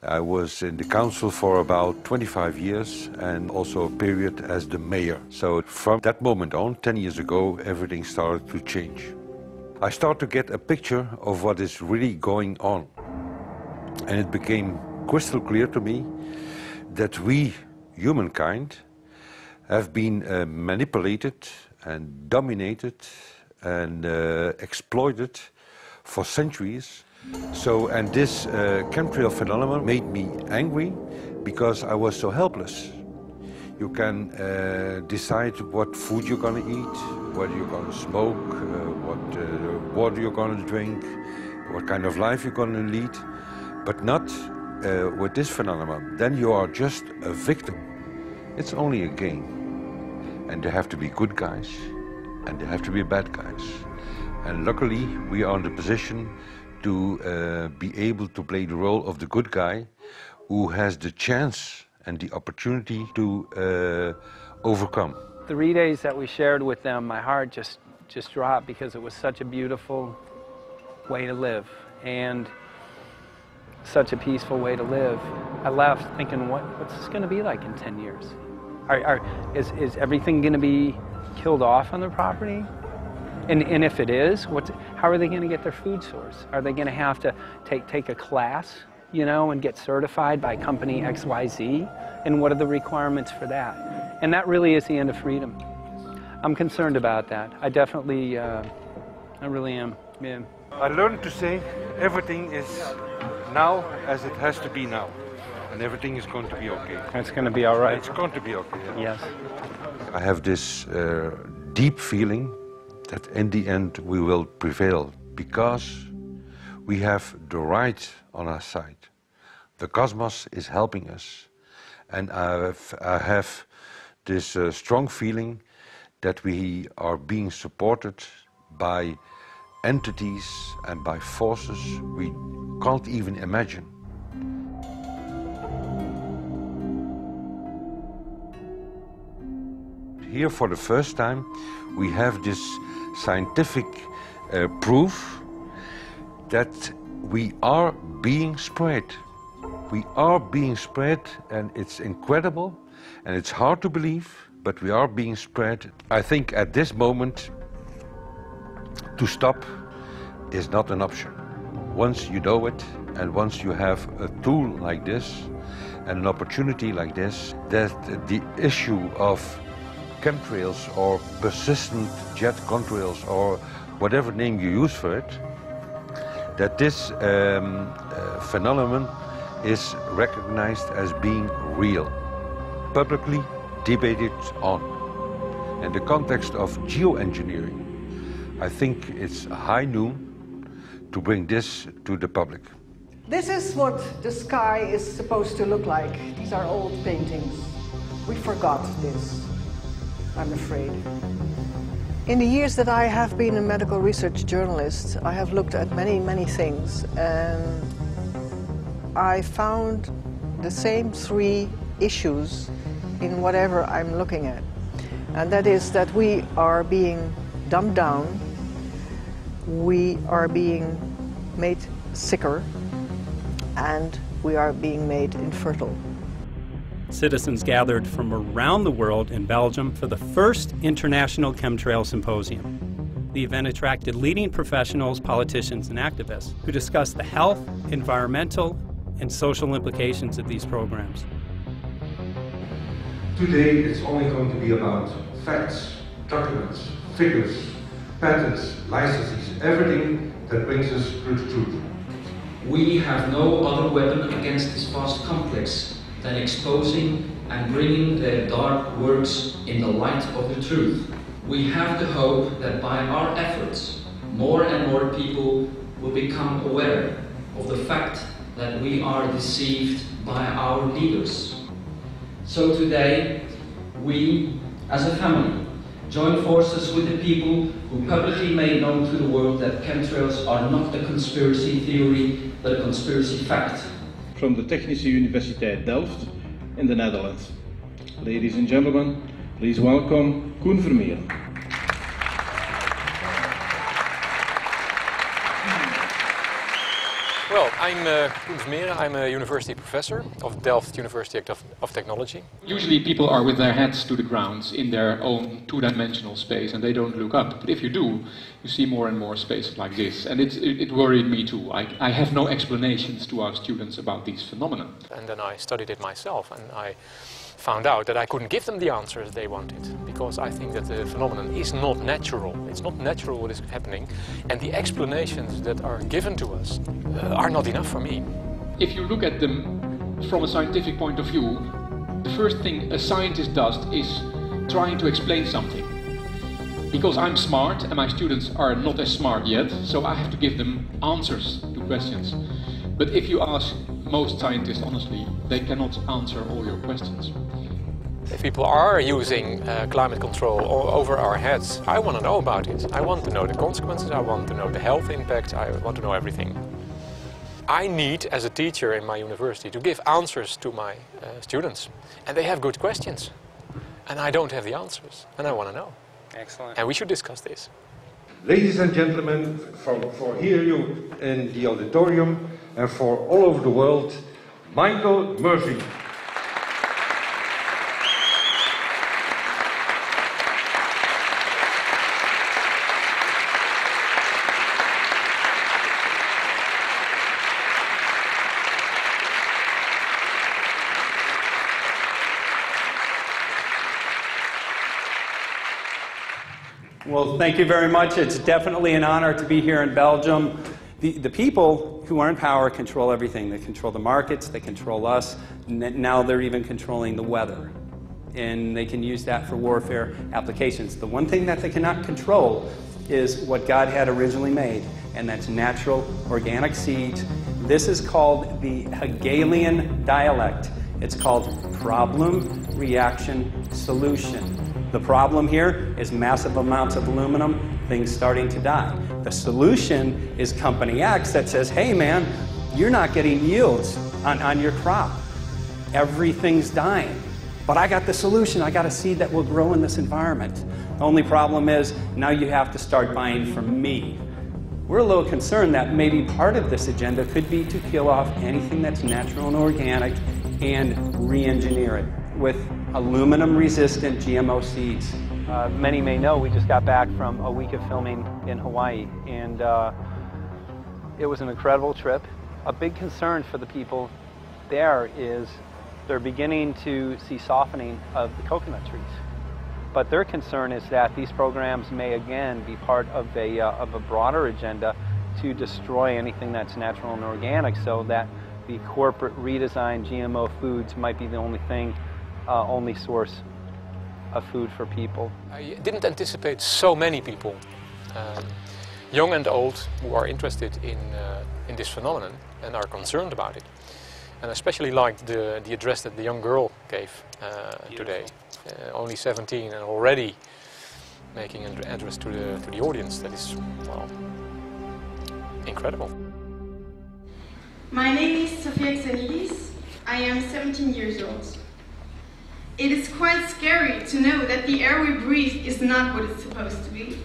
I was in the council for about 25 years and also a period as the mayor. So from that moment on, 10 years ago, everything started to change. I start to get a picture of what is really going on. And it became crystal clear to me that we, humankind, have been manipulated and dominated and exploited for centuries. So, and this chemtrail phenomenon made me angry because I was so helpless. You can decide what food you're going to eat, what you're going to smoke, what water you're going to drink, what kind of life you're going to lead, but not with this phenomenon. Then you are just a victim. It's only a game. And there have to be good guys, and there have to be bad guys. And luckily, we are in the position to be able to play the role of the good guy who has the chance and the opportunity to overcome. 3 days that we shared with them, my heart just dropped because it was such a beautiful way to live and such a peaceful way to live. I left thinking, what's this going to be like in 10 years? Is everything going to be killed off on the property? And if it is, how are they going to get their food source? Are they going to have to take a class, you know, and get certified by company XYZ? And what are the requirements for that? And that really is the end of freedom. I'm concerned about that. I definitely, I really am. Yeah. I learned to say everything is now as it has to be now. And everything is going to be okay. It's going to be all right. It's going to be okay. Yes. I have this deep feeling that in the end we will prevail because we have the right on our side. The cosmos is helping us. And I have this strong feeling that we are being supported by entities and by forces we can't even imagine. Here for the first time we have this scientific proof that we are being spread. We are being spread, and it's incredible and it's hard to believe, but we are being spread. I think at this moment to stop is not an option. Once you know it and once you have a tool like this and an opportunity like this, that the issue of chemtrails or persistent jet contrails or whatever name you use for it, that this phenomenon is recognized as being real, publicly debated on. In the context of geoengineering, I think it's high noon to bring this to the public. This is what the sky is supposed to look like. These are old paintings. We forgot this, I'm afraid. In the years that I have been a medical research journalist, I have looked at many, many things, and I found the same three issues in whatever I'm looking at. And that is that we are being dumbed down, we are being made sicker, and we are being made infertile. Citizens gathered from around the world in Belgium for the first International Chemtrail Symposium. The event attracted leading professionals, politicians, and activists who discussed the health, environmental, and social implications of these programs. Today it's only going to be about facts, documents, figures, patents, licenses, everything that brings us to the truth. We have no other weapon against this vast complex than exposing and bringing their dark works in the light of the truth. We have the hope that by our efforts, more and more people will become aware of the fact that we are deceived by our leaders. So today, we, as a family, join forces with the people who publicly made known to the world that chemtrails are not a conspiracy theory, but a conspiracy fact. From the Technische Universiteit Delft in the Netherlands. Ladies and gentlemen, please welcome Koen Vermeer. Well, I'm Koen Vermeeren. I'm a university professor of Delft University of Technology. Usually people are with their heads to the ground in their own two-dimensional space and they don't look up. But if you do, you see more and more spaces like this. And it worried me too. I have no explanations to our students about these phenomena. And then I studied it myself and I found out that I couldn't give them the answers they wanted, because I think that the phenomenon is not natural. It's not natural what is happening, and the explanations that are given to us are not enough for me. If you look at them from a scientific point of view, the first thing a scientist does is trying to explain something. Because I'm smart and my students are not as smart yet, so I have to give them answers to questions. But if you ask most scientists honestly, they cannot answer all your questions. If people are using climate control over our heads, I want to know about it. I want to know the consequences, I want to know the health impact, I want to know everything. I need, as a teacher in my university, to give answers to my students. And they have good questions. And I don't have the answers, and I want to know. Excellent. And we should discuss this. Ladies and gentlemen, for here you in the auditorium and for all over the world, Michael Murphy. Well, thank you very much. It's definitely an honor to be here in Belgium. The people who are in power control everything. They control the markets, they control us. Now they're even controlling the weather. And they can use that for warfare applications. The one thing that they cannot control is what God had originally made, and that's natural organic seeds. This is called the Hegelian dialect. It's called problem, reaction, solution. The problem here is massive amounts of aluminum, things starting to die. The solution is Company X that says, hey man, you're not getting yields on your crop. Everything's dying. But I got the solution. I got a seed that will grow in this environment. The only problem is now you have to start buying from me. We're a little concerned that maybe part of this agenda could be to kill off anything that's natural and organic and re-engineer it with aluminum-resistant GMO seeds. Many may know we just got back from a week of filming in Hawaii, and it was an incredible trip. A big concern for the people there is they're beginning to see softening of the coconut trees. But their concern is that these programs may again be part of a broader agenda to destroy anything that's natural and organic, so that the corporate redesigned GMO foods might be the only source of food for people. I didn't anticipate so many people, young and old, who are interested in this phenomenon and are concerned about it. And I especially liked the address that the young girl gave today. Only 17 and already making an address to the audience. That is, well, incredible. My name is Sofia Xenidis. I am 17 years old. It is quite scary to know that the air we breathe is not what it's supposed to be.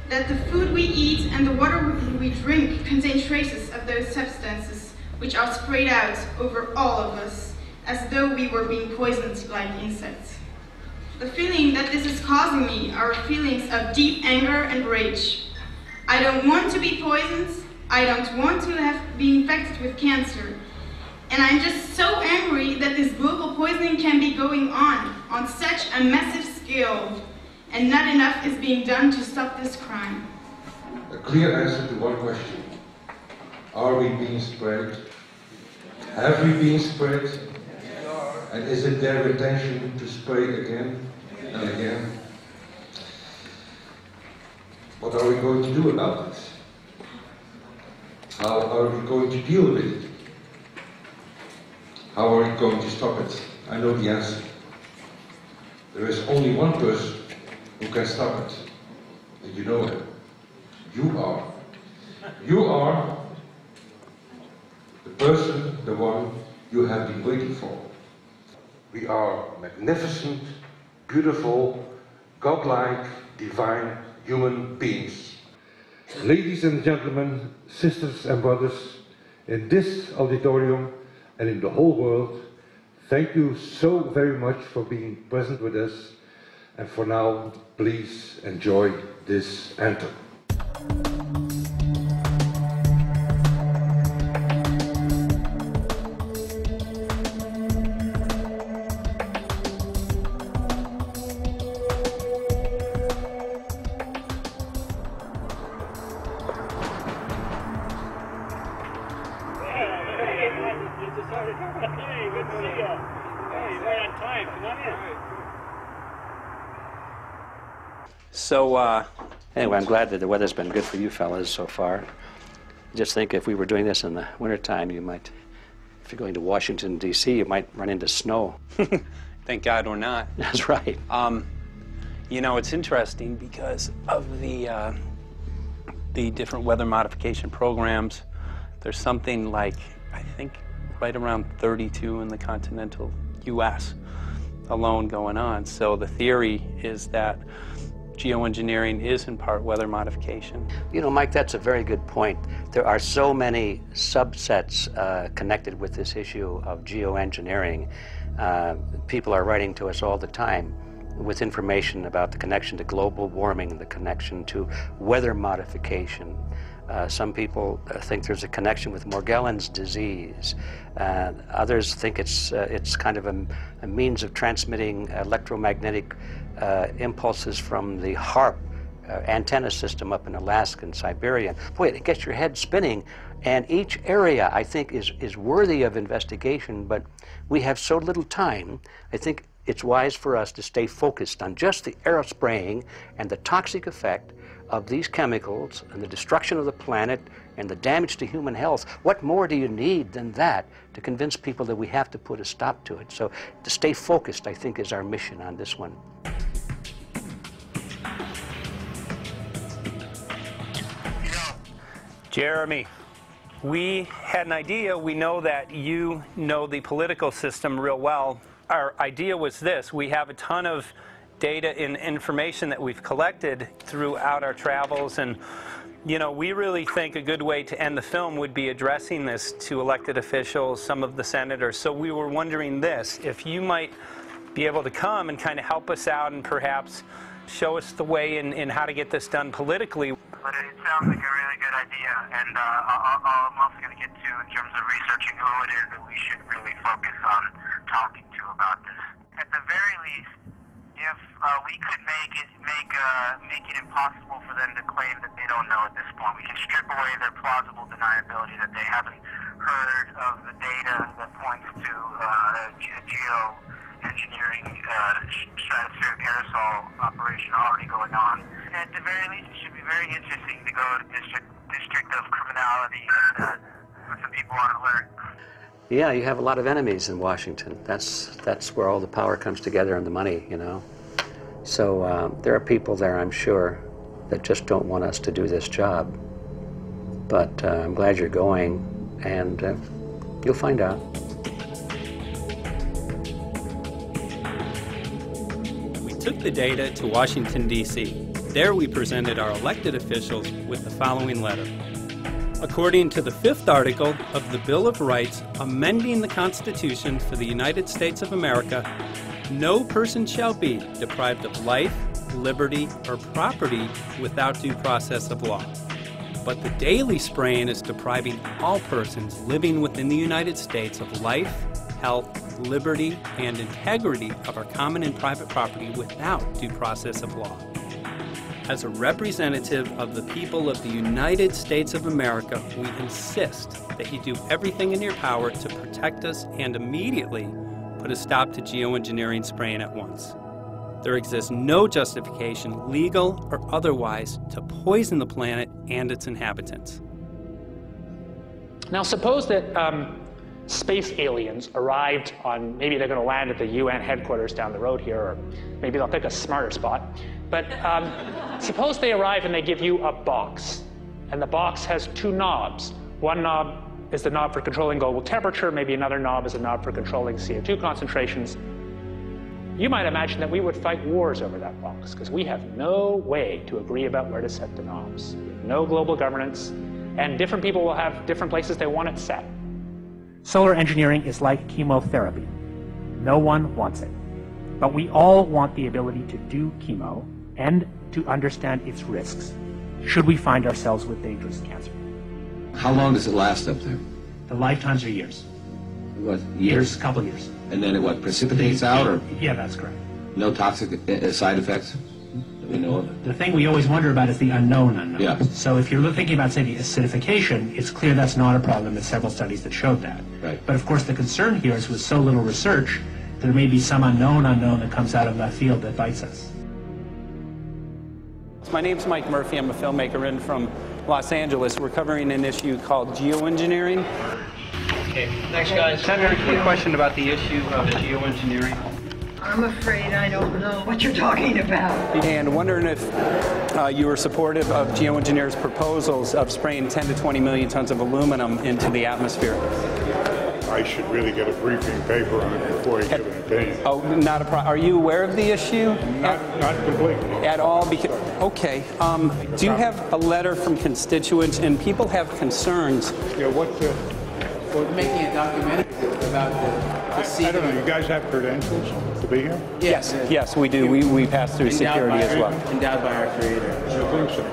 That the food we eat and the water we drink contain traces of those substances which are sprayed out over all of us as though we were being poisoned like insects. The feeling that this is causing me are feelings of deep anger and rage. I don't want to be poisoned. I don't want to be infected with cancer. And I'm just so angry that this global poisoning can be going on such a massive scale, and not enough is being done to stop this crime. A clear answer to one question. Are we being sprayed? Have we been sprayed? And is it their intention to spray again and again? What are we going to do about it? How are we going to deal with it? How are we going to stop it? I know the answer. There is only one person who can stop it. And you know it. You are. You are the person, the one you have been waiting for. We are magnificent, beautiful, godlike, divine human beings. Ladies and gentlemen, sisters and brothers, in this auditorium and in the whole world, thank you so very much for being present with us. And for now, please enjoy this anthem. So, anyway, I'm glad that the weather's been good for you fellas so far. Just think if we were doing this in the wintertime, you might, if you're going to Washington, D.C., you might run into snow. Thank God we're not. That's right. You know, it's interesting because of the different weather modification programs. There's something like, I think, right around 32 in the continental U.S. alone going on. So the theory is that geoengineering is in part weather modification. You know, Mike, that's a very good point. There are so many subsets connected with this issue of geoengineering. People are writing to us all the time with information about the connection to global warming, the connection to weather modification. Some people think there's a connection with Morgellons disease. Others think it's kind of a means of transmitting electromagnetic impulses from the HAARP antenna system up in Alaska and Siberia. Boy, it gets your head spinning. And each area, I think, is worthy of investigation, but we have so little time. I think it's wise for us to stay focused on just the aerospraying and the toxic effect of these chemicals and the destruction of the planet and the damage to human health. What more do you need than that to convince people that we have to put a stop to it? So to stay focused, I think, is our mission on this one. Jeremy, we had an idea. We know that you know the political system real well. Our idea was this. We have a ton of data and information that we've collected throughout our travels, and you know, we really think a good way to end the film would be addressing this to elected officials, some of the senators. So we were wondering this, if you might be able to come and kind of help us out and perhaps show us the way in how to get this done politically. But it sounds like a really good idea, and I'm also going to get to, in terms of researching who it is that we should really focus on talking to about this. At the very least, if we could make it impossible for them to claim that they don't know at this point, we can strip away their plausible deniability that they haven't heard of the data that points to geoengineering stratospheric aerosol operation already going on. At the very least, it should be very interesting to go to district of criminality and put some people on alert. Yeah, you have a lot of enemies in Washington. That's where all the power comes together and the money, you know. So there are people there, I'm sure, that just don't want us to do this job. But I'm glad you're going, and you'll find out. We took the data to Washington, D.C. There we presented our elected officials with the following letter. According to the 5th article of the Bill of Rights amending the Constitution for the United States of America, no person shall be deprived of life, liberty, or property without due process of law. But the daily spraying is depriving all persons living within the United States of life, health, liberty, and integrity of our common and private property without due process of law. As a representative of the people of the United States of America, we insist that you do everything in your power to protect us and immediately put a stop to geoengineering spraying at once. There exists no justification, legal or otherwise, to poison the planet and its inhabitants. Now suppose that space aliens arrived on, maybe they're going to land at the UN headquarters down the road here, or maybe they'll pick a smarter spot. But suppose they arrive and they give you a box, and the box has 2 knobs. One knob is the knob for controlling global temperature, maybe another knob is a knob for controlling CO2 concentrations. You might imagine that we would fight wars over that box, because we have no way to agree about where to set the knobs. We have no global governance, and different people will have different places they want it set. Solar engineering is like chemotherapy. No one wants it. But we all want the ability to do chemo and to understand its risks, should we find ourselves with dangerous cancer. How long does it last up there? The lifetimes are years. What, years? A couple years. And then it what, precipitates out, or Yeah, that's correct. no toxic side effects that we know of? The thing we always wonder about is the unknown unknown. Yeah. So if you're thinking about, say, the acidification, it's clear that's not a problem. There's several studies that showed that. Right. But of course the concern here is with so little research, there may be some unknown that comes out of left field that bites us. My name's Mike Murphy. I'm a filmmaker in from Los Angeles. We're covering an issue called geoengineering. Okay, thanks guys. Senator, a quick question about the issue of geoengineering. I'm afraid I don't know what you're talking about. And wondering if you were supportive of geoengineers' proposals of spraying 10 to 20 million tons of aluminum into the atmosphere. I should really get a briefing paper on it before I give an opinion. Oh, not a problem. Are you aware of the issue? Not completely. At all? Because, okay. Do you have a letter from constituents, and people have concerns? Yeah, what's the... We're making a documentary about the I don't know, you guys have credentials to be here? Yes, yes, we do. We pass through security as well. Endowed by our creator. I think so.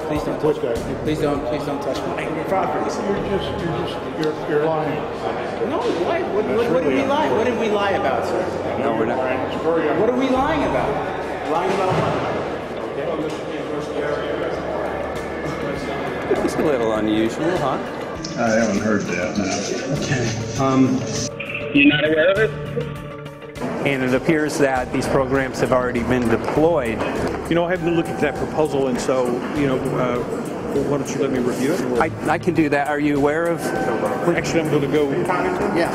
Please don't Put touch that. Please don't touch my property. You're lying. No, why? What did we lie? What did we lie about, sir? No, we're not. What are we lying about? Lying about what? It's a little unusual, huh? I haven't heard that, no. Okay. You're not aware of it? And it appears that these programs have already been deployed. You know, I haven't looked at that proposal, and so, you know, why don't you let me review it? I can do that. Are you aware of? Actually, I'm going to go. Yeah.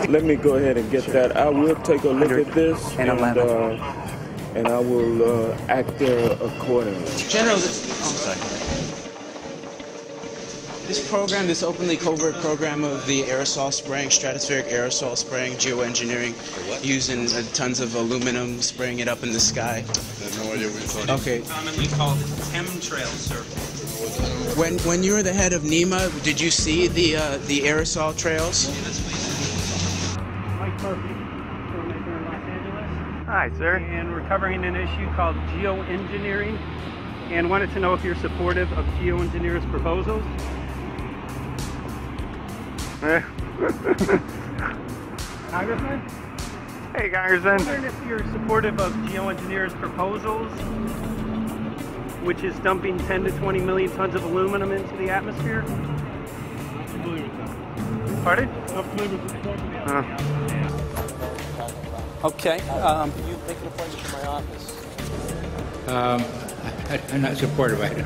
Let me go ahead and get that. I will take a look at this, and I will act accordingly. General, this program, this openly covert program of the aerosol spraying, stratospheric aerosol spraying, geoengineering, using tons of aluminum, spraying it up in the sky. I have no idea what you're talking about. Okay. Commonly called chemtrail survey. When you were the head of NEMA, did you see the aerosol trails? Mike Murphy, filmmaker in Los Angeles. Hi, sir. And we're covering an issue called geoengineering, and wanted to know if you're supportive of geoengineers' proposals. Congressman? Hey, Congressman. I'm wondering if you're supportive of geoengineers' proposals, which is dumping 10 to 20 million tons of aluminum into the atmosphere. Pardon? Okay. You make an appointment to my office. I'm not supportive of it.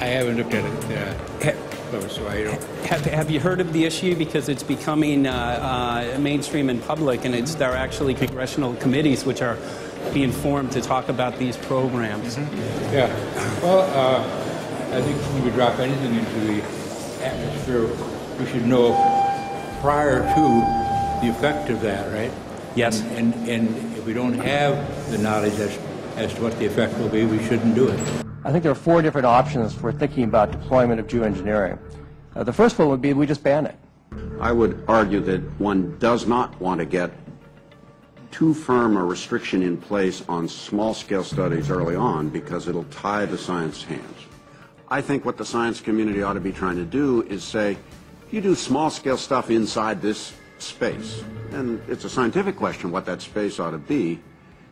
I haven't looked at it close, so I don't. Have you heard of the issue? Because it's becoming mainstream in public, and there are actually congressional committees which are being formed to talk about these programs. Mm-hmm. Yeah. Well, I think when we drop anything into the atmosphere, we should know prior to the effect of that, right? Yes. And if we don't have the knowledge as to what the effect will be, we shouldn't do it. I think there are 4 different options for thinking about deployment of geoengineering. The first one would be we just ban it. I would argue that one does not want to get too firm a restriction in place on small-scale studies early on because it'll tie the science hands. I think what the science community ought to be trying to do is say, you do small-scale stuff inside this space, and it's a scientific question what that space ought to be.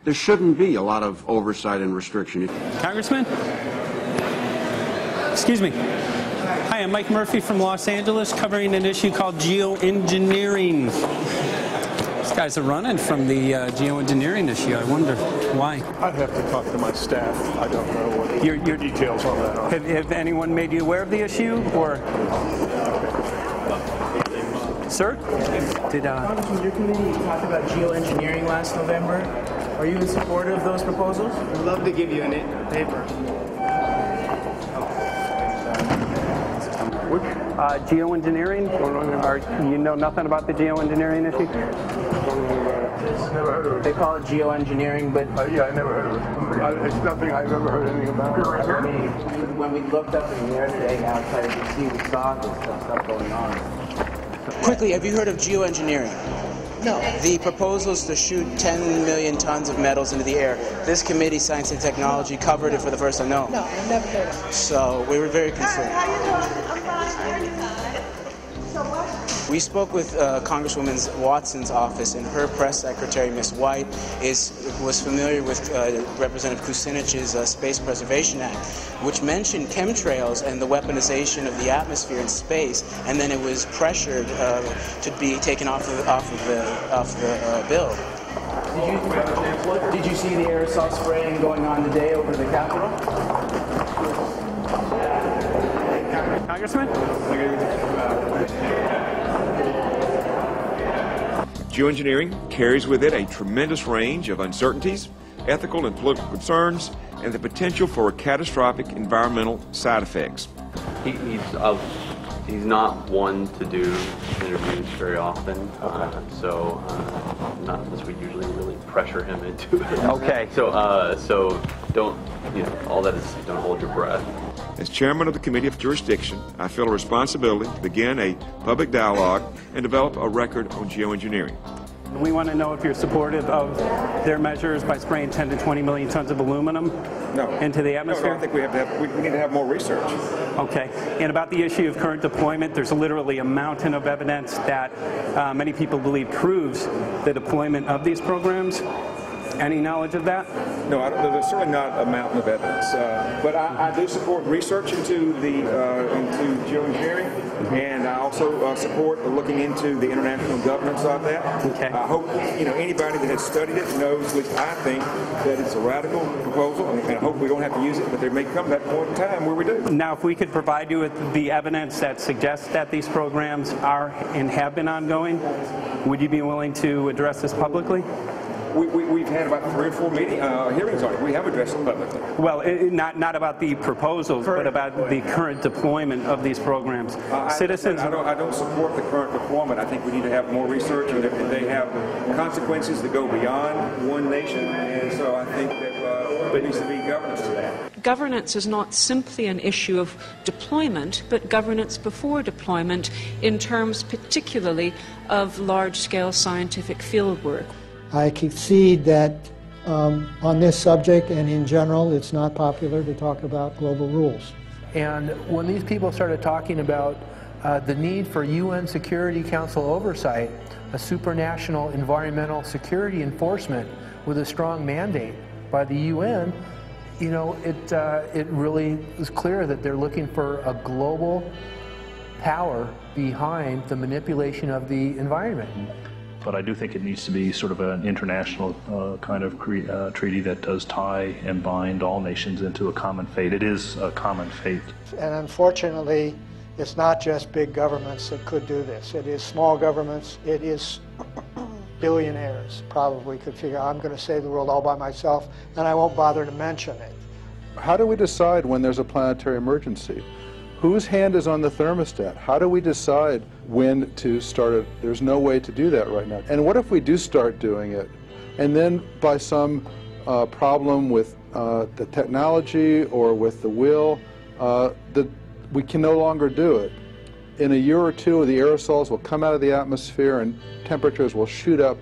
There shouldn't be a lot of oversight and restriction. Congressman? Excuse me. Hi, I'm Mike Murphy from Los Angeles, covering an issue called geoengineering. These guys are running from the geoengineering issue. I wonder why. I'd have to talk to my staff. I don't know what your details on that are. Have anyone made you aware of the issue, or? Sir? Congressman, your committee talked about geoengineering last November. Are you in support of those proposals? I'd love to give you a paper. Geoengineering? You know nothing about the geoengineering issue? practice. Never heard of it. They call it geoengineering, but... yeah, I never heard of it. It's nothing I've ever heard anything about. I mean, when we looked up in the air today outside, you can see we saw this stuff going on. Quickly, have you heard of geoengineering? No. The proposal is to shoot 10 million tons of metals into the air. This committee, Science and Technology, covered it for the first time. No. No, I've never heard of it. So we were very concerned. How you doing? I'm fine. So what? We spoke with Congresswoman Watson's office, and her press secretary, Ms. White, was familiar with Representative Kucinich's Space Preservation Act, which mentioned chemtrails and the weaponization of the atmosphere in space, and then it was pressured to be taken off the bill. Did you see the aerosol spraying going on today over the Capitol? Congressman? Geoengineering carries with it a tremendous range of uncertainties, ethical and political concerns, and the potential for catastrophic environmental side effects. He's not one to do interviews very often, so not unless we usually really pressure him into it. Okay. So don't, all that is, don't hold your breath. As chairman of the Committee of Jurisdiction, I feel a responsibility to begin a public dialogue and develop a record on geoengineering. We want to know if you're supportive of their measures by spraying 10 to 20 million tons of aluminum into the atmosphere? No, I think we need to have more research. Okay. And about the issue of current deployment, there's literally a mountain of evidence that many people believe proves the deployment of these programs. Any knowledge of that? No, there's certainly not a mountain of evidence. But I do support research into geoengineering, and I also support looking into the international governance of that. Okay. I hope anybody that has studied it knows, at least I think, that it's a radical proposal, and I hope we don't have to use it, but there may come that point in time where we do. Now, if we could provide you with the evidence that suggests that these programs are and have been ongoing, would you be willing to address this publicly? We've had about 3 or 4 hearings on it. We have addressed it publicly. Well, not about the proposals, but about the current deployment of these programs. Citizens. I don't support the current deployment. I think we need to have more research, and they have consequences that go beyond one nation, and so I think that there needs to be governance to that. Governance is not simply an issue of deployment, but governance before deployment in terms particularly of large-scale scientific fieldwork. I concede that on this subject and in general, it's not popular to talk about global rules. And when these people started talking about the need for UN Security Council oversight, a supranational environmental security enforcement with a strong mandate by the UN, it really is clear that they're looking for a global power behind the manipulation of the environment. But I do think it needs to be sort of an international kind of treaty that does tie and bind all nations into a common fate. It is a common fate. And unfortunately, it's not just big governments that could do this. It is small governments. It is billionaires probably could figure, I'm going to save the world all by myself, and I won't bother to mention it. How do we decide when there's a planetary emergency? Whose hand is on the thermostat? How do we decide when to start it? There's no way to do that right now. And what if we do start doing it, and then by some problem with the technology or with the will, we can no longer do it? In a year or two, the aerosols will come out of the atmosphere and temperatures will shoot up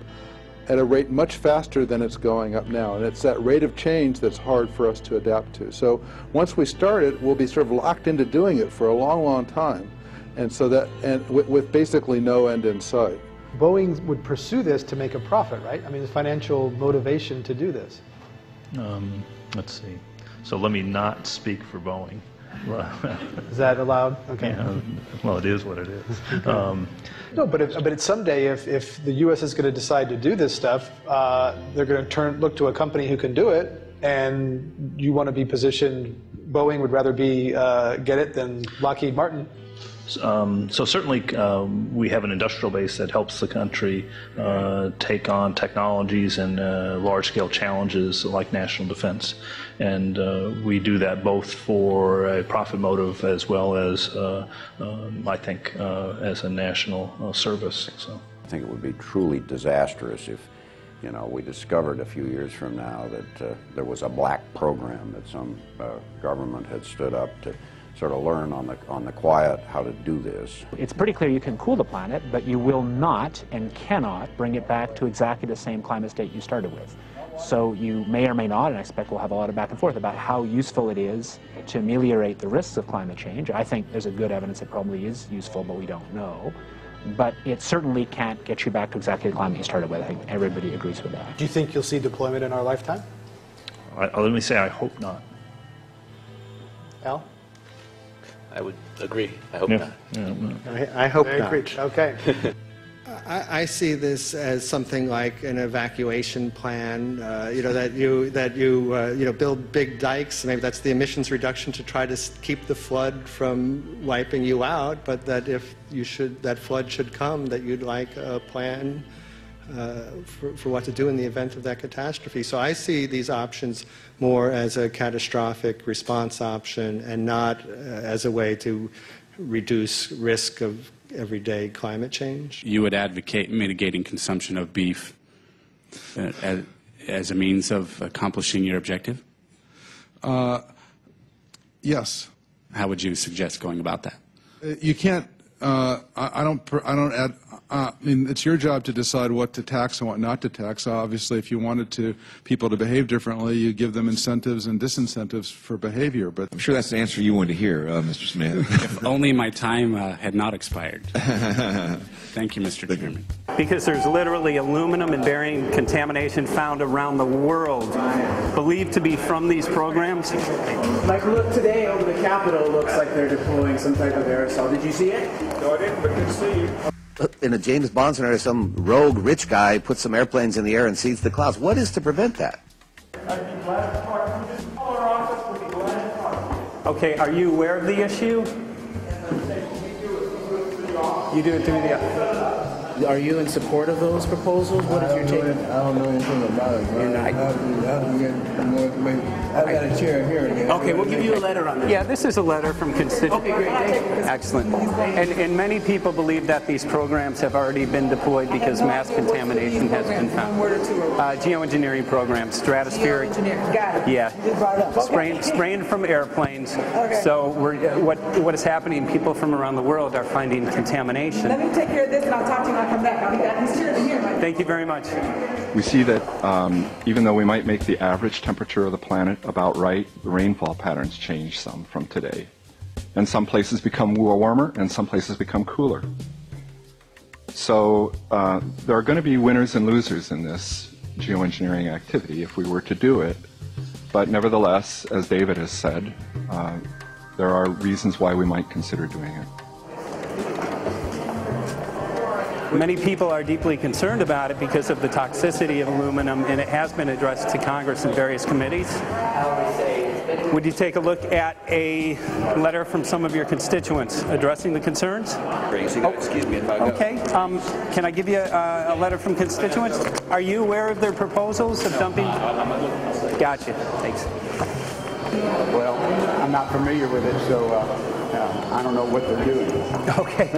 at a rate much faster than it's going up now. And it's that rate of change that's hard for us to adapt to. So once we start it, we'll be sort of locked into doing it for a long, long time. And so that, and with basically no end in sight. Boeing would pursue this to make a profit, right? I mean, there's financial motivation to do this. Let's see. So let me not speak for Boeing. Is that allowed? Okay. Yeah, well, it is what it is. No, but someday, if the U.S. is going to decide to do this stuff, they're going to look to a company who can do it, and you want to be positioned. Boeing would rather be get it than Lockheed Martin. So certainly we have an industrial base that helps the country take on technologies and large-scale challenges like national defense. And we do that both for a profit motive as well as, I think, as a national service. So I think it would be truly disastrous You know, we discovered a few years from now that there was a black program that some government had stood up to sort of learn on the quiet how to do this. It's pretty clear you can cool the planet, but you will not and cannot bring it back to exactly the same climate state you started with. So you may or may not, and I expect we'll have a lot of back and forth about how useful it is to ameliorate the risks of climate change. I think there's a good evidence it probably is useful, but we don't know. But it certainly can't get you back to exactly the climate you started with. I think everybody agrees with that. Do you think you'll see deployment in our lifetime? Let me say I hope not. Al? I would agree. I hope not. I hope Very not. preached. Okay. I see this as something like an evacuation plan. You know, that you build big dikes. Maybe that's the emissions reduction to try to keep the flood from wiping you out. But that if that flood should come, that you'd like a plan for what to do in the event of that catastrophe. So I see these options more as a catastrophic response option and not as a way to reduce risk of everyday climate change. You would advocate mitigating consumption of beef as a means of accomplishing your objective? Yes. How would you suggest going about that? You can't. I mean, it's your job to decide what to tax and what not to tax. Obviously, if you wanted people to behave differently, you give them incentives and disincentives for behavior. But I'm sure that's the answer you wanted to hear, Mr. Smith. If only my time had not expired. Thank you, Mr. Chairman. Because there's literally aluminum and barium contamination found around the world, believed to be from these programs. Like, look, today over the Capitol looks like they're deploying some type of aerosol. Did you see it? No, I didn't, but good to see you. In a James Bond scenario, some rogue rich guy puts some airplanes in the air and seeds the clouds. What is to prevent that? Okay, are you aware of the issue? You do it through the... Are you in support of those proposals? What is your take? I don't know anything about it. You're not. I've got a chair here. Okay, we'll give you a letter on that. Yeah, this is a letter from constituents. Okay, great. Excellent. And many people believe that these programs have already been deployed because mass contamination has been found. Geoengineering programs, stratospheric. Got it. Yeah. Spraying from airplanes. Okay. So what is happening? People from around the world are finding contamination. Let me take care of this and I'll talk to you when I come back. He's here. Thank you very much. We see that even though we might make the average temperature of the planet about right, the rainfall patterns change some from today. And some places become warmer and some places become cooler. So there are going to be winners and losers in this geoengineering activity if we were to do it. But nevertheless, as David has said, there are reasons why we might consider doing it. Many people are deeply concerned about it because of the toxicity of aluminum, and it has been addressed to Congress in various committees. Would you take a look at a letter from some of your constituents addressing the concerns? Excuse me if I go. Okay. Can I give you a letter from constituents? Are you aware of their proposals of dumping? Gotcha. Thanks. Well, I'm not familiar with it, so I don't know what they're doing. Okay.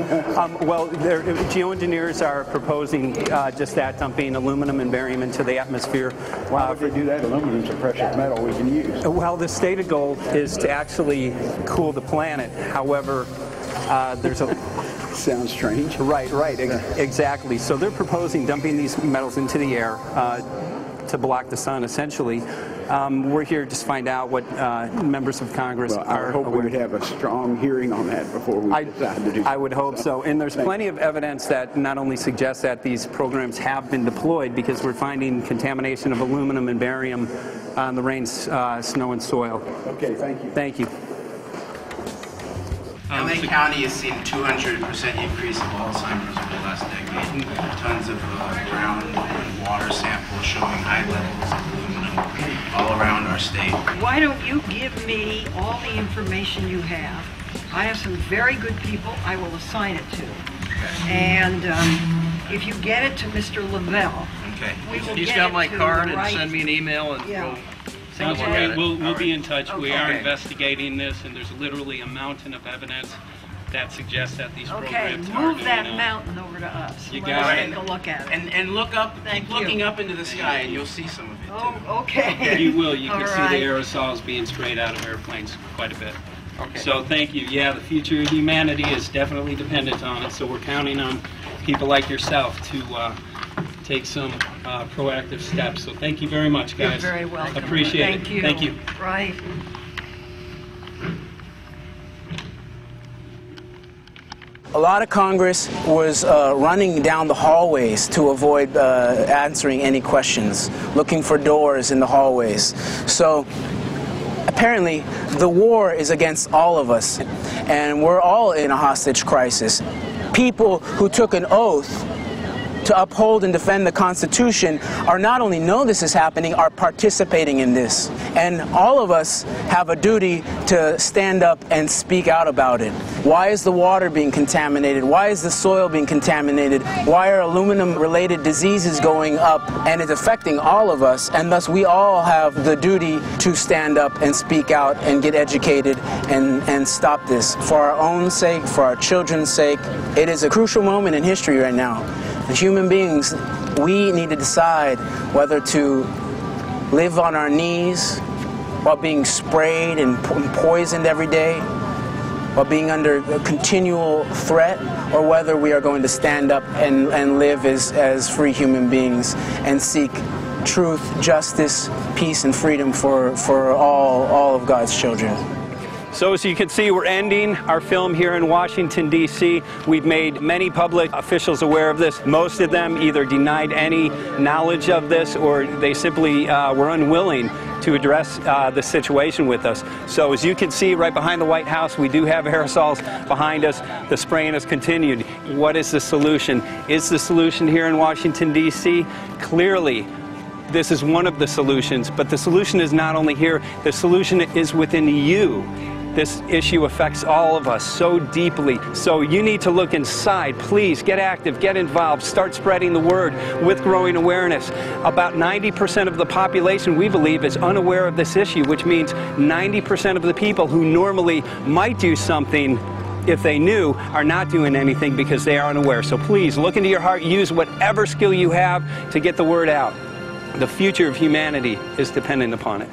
Well, geoengineers are proposing just that, dumping aluminum and barium into the atmosphere. Why would they do that? Aluminum's a precious metal we can use. Well, the stated goal is to actually cool the planet. However, there's a... Sounds strange. Right, exactly. So they're proposing dumping these metals into the air to block the sun, essentially. We're here to just find out what members of Congress are. I hope we would have a strong hearing on that before we decide to do something. I would hope so. And there's plenty of evidence that not only suggests that these programs have been deployed, because we're finding contamination of aluminum and barium on the rain, snow, and soil. Okay, thank you. Thank you. LA County has seen a 200% increase of Alzheimer's over the last decade. Tons of ground and water samples showing high levels of aluminum all around our state. Why don't you give me all the information you have? I have some very good people I will assign it to. Okay. And if you get it to Mr. Lavelle, we will He's get got it my to card the and right... send me an email and we'll take a look Okay, at it. we'll be in touch. Okay. We are investigating this, and there's literally a mountain of evidence that suggests that these Okay, programs are move going that on. mountain over to us. You Let got us it. take a look at it. And look up, Thank keep looking you. up into the sky, and you'll see some of it. Oh, okay. You will. You can All see right. the aerosols being sprayed out of airplanes quite a bit. Okay. So thank you. Yeah, the future of humanity is definitely dependent on it. So we're counting on people like yourself to take some proactive steps. So thank you very much, guys. You're very welcome. Appreciate Thank it. you. Thank you. Right. A lot of Congress was running down the hallways to avoid answering any questions, looking for doors in the hallways. So apparently the war is against all of us, and we're all in a hostage crisis. People who took an oath to uphold and defend the Constitution are not only know this is happening, are participating in this. And all of us have a duty to stand up and speak out about it. Why is the water being contaminated? Why is the soil being contaminated? Why are aluminum-related diseases going up? And it's affecting all of us, and thus we all have the duty to stand up and speak out and get educated and stop this. For our own sake, for our children's sake, it is a crucial moment in history right now. As human beings, we need to decide whether to live on our knees while being sprayed and poisoned every day, while being under a continual threat, or whether we are going to stand up and live as free human beings and seek truth, justice, peace, and freedom for all of God's children. So as you can see, we're ending our film here in Washington, D.C. We've made many public officials aware of this. Most of them either denied any knowledge of this, or they simply were unwilling to address the situation with us. So as you can see right behind the White House, we do have aerosols behind us. The spraying has continued. What is the solution? Is the solution here in Washington, D.C.? Clearly, this is one of the solutions, but the solution is not only here, the solution is within you. This issue affects all of us so deeply. So you need to look inside. Please get active, get involved, start spreading the word with growing awareness. About 90% of the population, we believe, is unaware of this issue, which means 90% of the people who normally might do something if they knew are not doing anything because they are unaware. So please look into your heart, use whatever skill you have to get the word out. The future of humanity is dependent upon it.